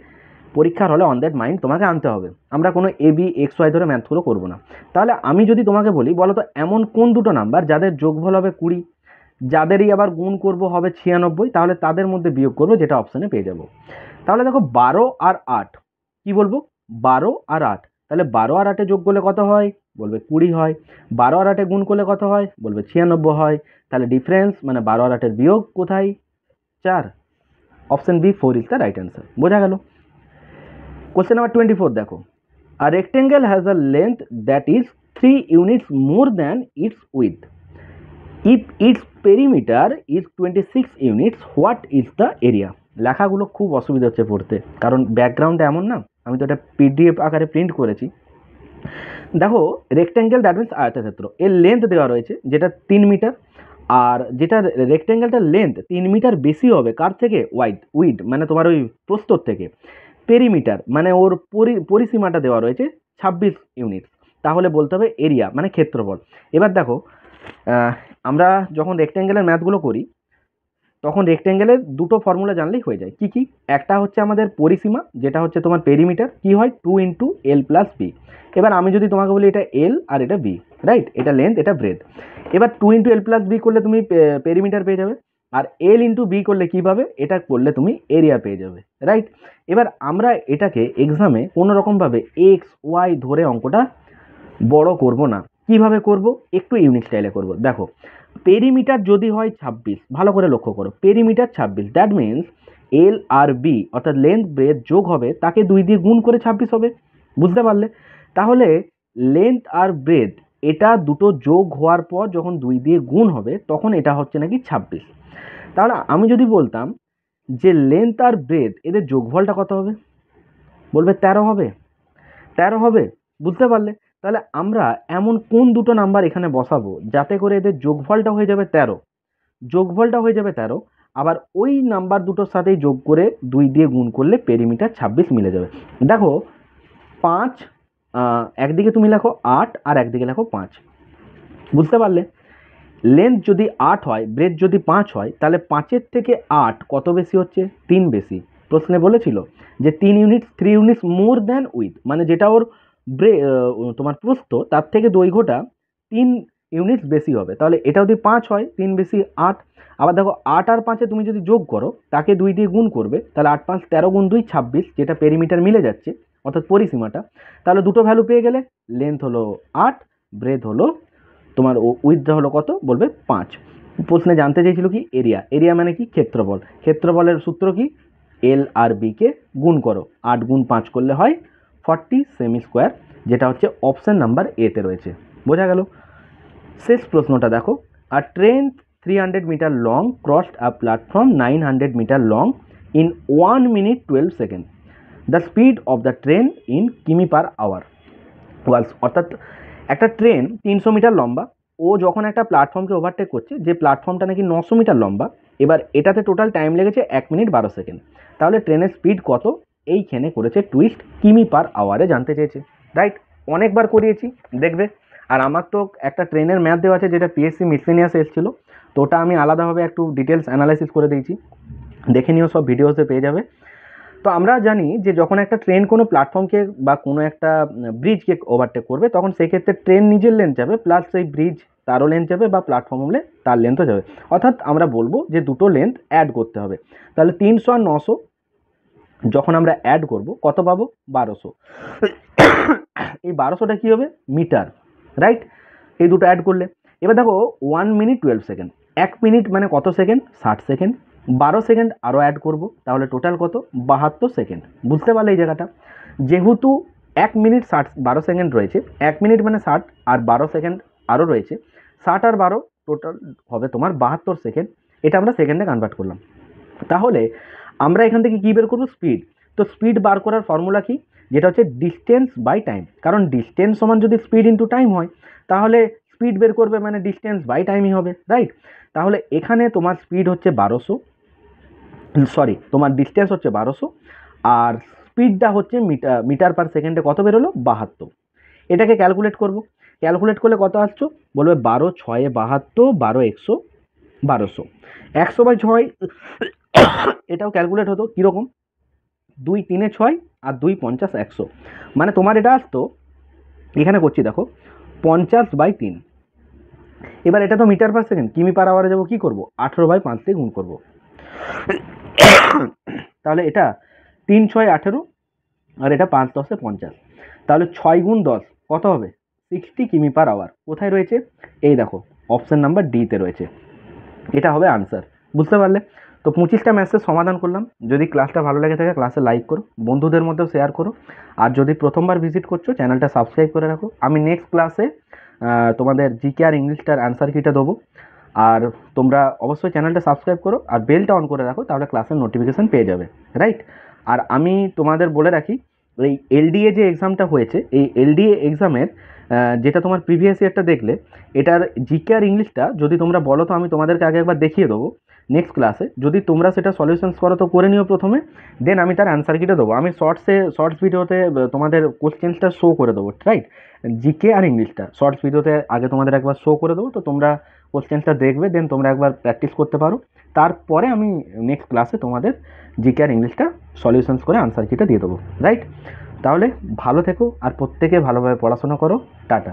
পরীক্ষার হলে অন দ্যাট মাইন্ড তোমাকে আনতে হবে। আমরা কোনো এ বি এক্স ওয়াই ধরে ম্যাথগুলো করবো না। তাহলে আমি যদি তোমাকে বলি, বলো তো এমন কোন দুটো নাম্বার যাদের যোগফল হবে 20, যাদেরই আবার গুণ করব হবে 96, তাহলে তাদের মধ্যে বিয়োগ করবো, যেটা অপশানে পেয়ে যাব। তাহলে দেখো 12 আর 8, কি বলবো 12 আর 8, তাহলে 12 আর 8 যোগ করলে কত হয়, বলবে 20 হয়। 12 আর 8 গুণ করলে কত হয়, বলবে 96 হয়। তাহলে ডিফারেন্স মানে 12 আর 8 বিয়োগ কোথায়, 4। Option B 4 is the right answer. বোঝা গেল। কোশ্চেন নাম্বার 24 দেখো, a rectangle has a length that is 3 units more than its width. If its perimeter is 26 units, what is the area. লেখাগুলো খুব অসুবিধা হচ্ছে পড়তে, কারণ ব্যাকগ্রাউন্ডে এমন না, আমি তো এটা পিডিএফ আকারে প্রিন্ট করেছি। দেখো রেক্টেঙ্গেল দ্যাট মিন্স আয়তক্ষেত্র, এর লেন্থ দেওয়া রয়েছে যেটা 3 মিটার, আর যেটা রেক্টেঙ্গেলটার লেন্থ 3 মিটার বেশি হবে কার থেকে, উইড মানে তোমার ওই প্রস্থর থেকে। পেরিমিটার মানে ওর পরিসীমাটা দেওয়া রয়েছে 26 ইউনিট, তাহলে বলতে হবে এরিয়া মানে ক্ষেত্রফল। এবার দেখো আমরা যখন রেক্টেঙ্গেলের ম্যাথগুলো করি তখন রেক্টেঙ্গেলের দুটো ফর্মুলা জানলেই হয়ে যায়। কি কি, একটা হচ্ছে আমাদের পরিসীমা, যেটা হচ্ছে তোমার পেরিমিটার, কি হয় 2 ইন্টু এল প্লাস বি। এবার আমি যদি তোমাকে বলি এটা এল আর এটা বি, রাইট, এটা লেন্থ এটা ব্রেথ। এবার 2 ইন্টু এল প্লাস বি করলে তুমি পেরিমিটার পেয়ে যাবে, আর এল ইন্টু বি করলে কী পাবে, এটা করলে তুমি এরিয়া পেয়ে যাবে, রাইট। এবার আমরা এটাকে এক্সামে কোনো রকমভাবে এক্স ওয়াই ধরে অঙ্কটা বড় করব না। কিভাবে করব, একটু ইউনিক স্টাইলে করব। দেখো পেরিমিটার যদি হয় 26, ভালো করে লক্ষ্য করো, পেরিমিটার 26, দ্যাট মিন্স এল আর বি অর্থাৎ লেন্থ ব্রেথ যোগ হবে, তাকে 2 দিয়ে গুণ করে 26 হবে। বুঝতে পারলে? তাহলে লেন্থ আর ব্রেথ এটা দুটো যোগ হওয়ার পর যখন 2 দিয়ে গুণ হবে তখন এটা হচ্ছে নাকি 26। তাহলে আমি যদি বলতাম যে লেন্থ আর ব্রেথ এদের যোগফলটা কত হবে, বলবে 13 হবে, 13 হবে। বুঝতে পারলে? তাহলে আমরা এমন কোন দুটো নাম্বার এখানে বসাবো যাতে করে এদের যোগফলটা হয়ে যাবে 13, যোগফলটা হয়ে যাবে 13, আবার ওই নাম্বার দুটোর সাথেই যোগ করে 2 দিয়ে গুণ করলে পেরিমিটার 26 মিলে যাবে। দেখো 5, একদিকে তুমি লেখো 8 আর একদিকে লেখো 5। বুঝতে পারলে? লেন্থ যদি 8 হয়, ব্রেথ যদি 5 হয়, তাহলে 5-এর থেকে 8 কত বেশি হচ্ছে, 3 বেশি। প্রশ্নে বলেছিল যে 3 ইউনিটস মোর দ্যান উইথ, মানে যেটা ওর তোমার প্রস্থ তার থেকে দৈর্ঘ্যটা 3 ইউনিটস বেশি হবে। তাহলে এটা যদি 5 হয়, 3 বেশি 8। আবার দেখো 8 আর 5-এ তুমি যদি যোগ করো, তাকে 2 দিয়ে গুণ করবে, তাহলে 8 5 13 গুণ 2 26, যেটা পেরিমিটার মিলে যাচ্ছে অর্থাৎ পরিসীমাটা। তাহলে দুটো ভ্যালু পেয়ে গেলে, লেন্থ হলো 8, ব্রেথ হলো তোমার উইথটা হলো কত, বলবে 5। প্রশ্নে জানতে চেয়েছিল কি এরিয়া, এরিয়া মানে কি ক্ষেত্রফল। ক্ষেত্রফলের সূত্র কি, এল আর বি কে গুণ করো, 8 গুণ 5 করলে হয় 40 সেমি স্কোয়ার, যেটা হচ্ছে অপশন নাম্বার এতে রয়েছে। বোঝা গেল। শেষ প্রশ্নটা দেখো, a train 300 metre long crossed a platform 900 metre long in 1 minute 12 second, the speed of the train in km per hour Waals. অর্থাৎ একটা ট্রেন 300 মিটার লম্বা, ও যখন একটা প্ল্যাটফর্মকে ওভারটেক করছে, যে প্ল্যাটফর্মটা নাকি 900 মিটার লম্বা, এবার এটাতে টোটাল টাইম লেগেছে 1 মিনিট 12 সেকেন্ড। তাহলে ট্রেনের স্পিড কত, এইখানে করেছে টুইস্ট, কিমি পার আওয়ারে জানতে চেয়েছে, রাইট। অনেকবার করিয়েছি দেখবে। আর আমার তো একটা ট্রেনের ম্যাথ দেওয়া আছে যেটা পিএসসি মিসলেনিয়াসে এসেছিলো, তো ওটা আমি আলাদাভাবে একটু ডিটেলস অ্যানালাইসিস করে দিয়েছি, দেখে নিও, সব ভিডিওসে পেয়ে যাবে। তো আমরা জানি যে যখন একটা ট্রেন কোনো প্ল্যাটফর্মকে বা কোনো একটা ব্রিজকে ওভারটেক করবে, তখন সেক্ষেত্রে ট্রেন নিজের লেন্থ যাবে, প্লাস সেই ব্রিজ তারও লেন্থ যাবে, বা প্ল্যাটফর্ম হলে তার লেন্থও যাবে। অর্থাৎ আমরা বলবো যে দুটো লেন্থ অ্যাড করতে হবে। তাহলে 300 আর 900 যখন আমরা অ্যাড করব কত পাবো, 1200। এই 1200টা কী হবে, মিটার, রাইট। এই দুটো অ্যাড করলে এবার দেখো 1 মিনিট 12 সেকেন্ড, 1 মিনিট মানে কত সেকেন্ড, 60 সেকেন্ড। 12 সেকেন্ড আরও অ্যাড করব, তাহলে টোটাল কত, 72 সেকেন্ড। বুঝতে পারলে এই জায়গাটা, যেহেতু 1 মিনিট 12 সেকেন্ড রয়েছে, 1 মিনিট মানে 60 আর 12 সেকেন্ড আরও রয়েছে, 60 আর 12 টোটাল হবে তোমার 72 সেকেন্ড। এটা আমরা সেকেন্ডে কনভার্ট করলাম। তাহলে আমরা এখান থেকে কী বের করবো, স্পিড। তো স্পিড বার করার ফর্মুলা কি, যেটা হচ্ছে ডিস্টেন্স বাই টাইম, কারণ ডিস্টেন্স সমান যদি স্পিড ইন্টু টাইম হয় তাহলে স্পিড বের করবে মানে ডিস্টেন্স বাই টাইমই হবে, রাইট? তাহলে এখানে তোমার স্পিড হচ্ছে 1200, সরি তোমার ডিস্টেন্স হচ্ছে 1200 আর স্পিডটা হচ্ছে মিটার পার সেকেন্ডে কত বেরোলো 72। এটাকে ক্যালকুলেট করব, ক্যালকুলেট করলে কত আসছো, বলবে 12 6 72, 12 100, 1200, 100/6 এটাও ক্যালকুলেট হতো কীরকম, 2 3 6 আর 2 50 100, মানে তোমার এটা আসতো, এখানে করছি দেখো 50/3। এবার এটা তো মিটার পার সেকেন্ড, কিমি পার আওয়ারে যাবো, কী করবো 18/5 দিয়ে গুণ করবো, তাহলে এটা 3 6 18 আর এটা 5 10 50, তাহলে 6 গুণ 10 কত হবে 60 কিমি পার আওয়ার। কোথায় রয়েছে, এই দেখো অপশন নাম্বার ডিতে রয়েছে, এটা হবে আনসার। বুঝতে পারলে? তো 25টা ম্যাথসের সমাধান করলাম। যদি ক্লাসটা ভালো লেগে থাকে ক্লাসে লাইক করো, বন্ধুদের মধ্যেও শেয়ার করো, আর যদি প্রথমবার ভিজিট করছো চ্যানেলটা সাবস্ক্রাইব করে রাখো। আমি নেক্সট ক্লাসে তোমাদের জিকে আর ইংলিশটার অ্যান্সার কিটা দেবো, আর তোমরা অবশ্যই চ্যানেলটা সাবস্ক্রাইব করো আর বেলটা অন করে রাখো, তাহলে ক্লাসের নোটিফিকেশান পেয়ে যাবে, রাইট? আর আমি তোমাদের বলে রাখি, এই এলডিএ যে এক্সামটা হয়েছে, এই এলডিএ এক্সামের যেটা তোমার প্রিভিয়াস ইয়ারটা দেখলে, এটার জিকে আর ইংলিশটা যদি তোমরা বলো তো আমি তোমাদেরকে আগে একবার দেখিয়ে দেবো নেক্সট ক্লাসে। যদি তোমরা সেটা সলিউশনস করো তো করে নিও প্রথমে, দেন আমি তার অ্যান্সার কিটা দেবো। আমি শর্টস ভিডিওতে তোমাদের কোশ্চেন্সটা শো করে দেবো, রাইট? জিকে আর ইংলিশটা শর্টস ভিডিওতে আগে তোমাদের একবার শো করে দেবো, তো তোমরা কোশ্চেন্সটা দেখবে, দেন তোমরা একবার প্র্যাকটিস করতে পারো। তারপরে আমি নেক্সট ক্লাসে তোমাদের জিকে আর ইংলিশটা সলিউশনস করে আনসার কিটা দিয়ে দেবো, রাইট? তাহলে ভালো থেকো আর প্রত্যেকে ভালোভাবে পড়াশোনা করো। টাটা।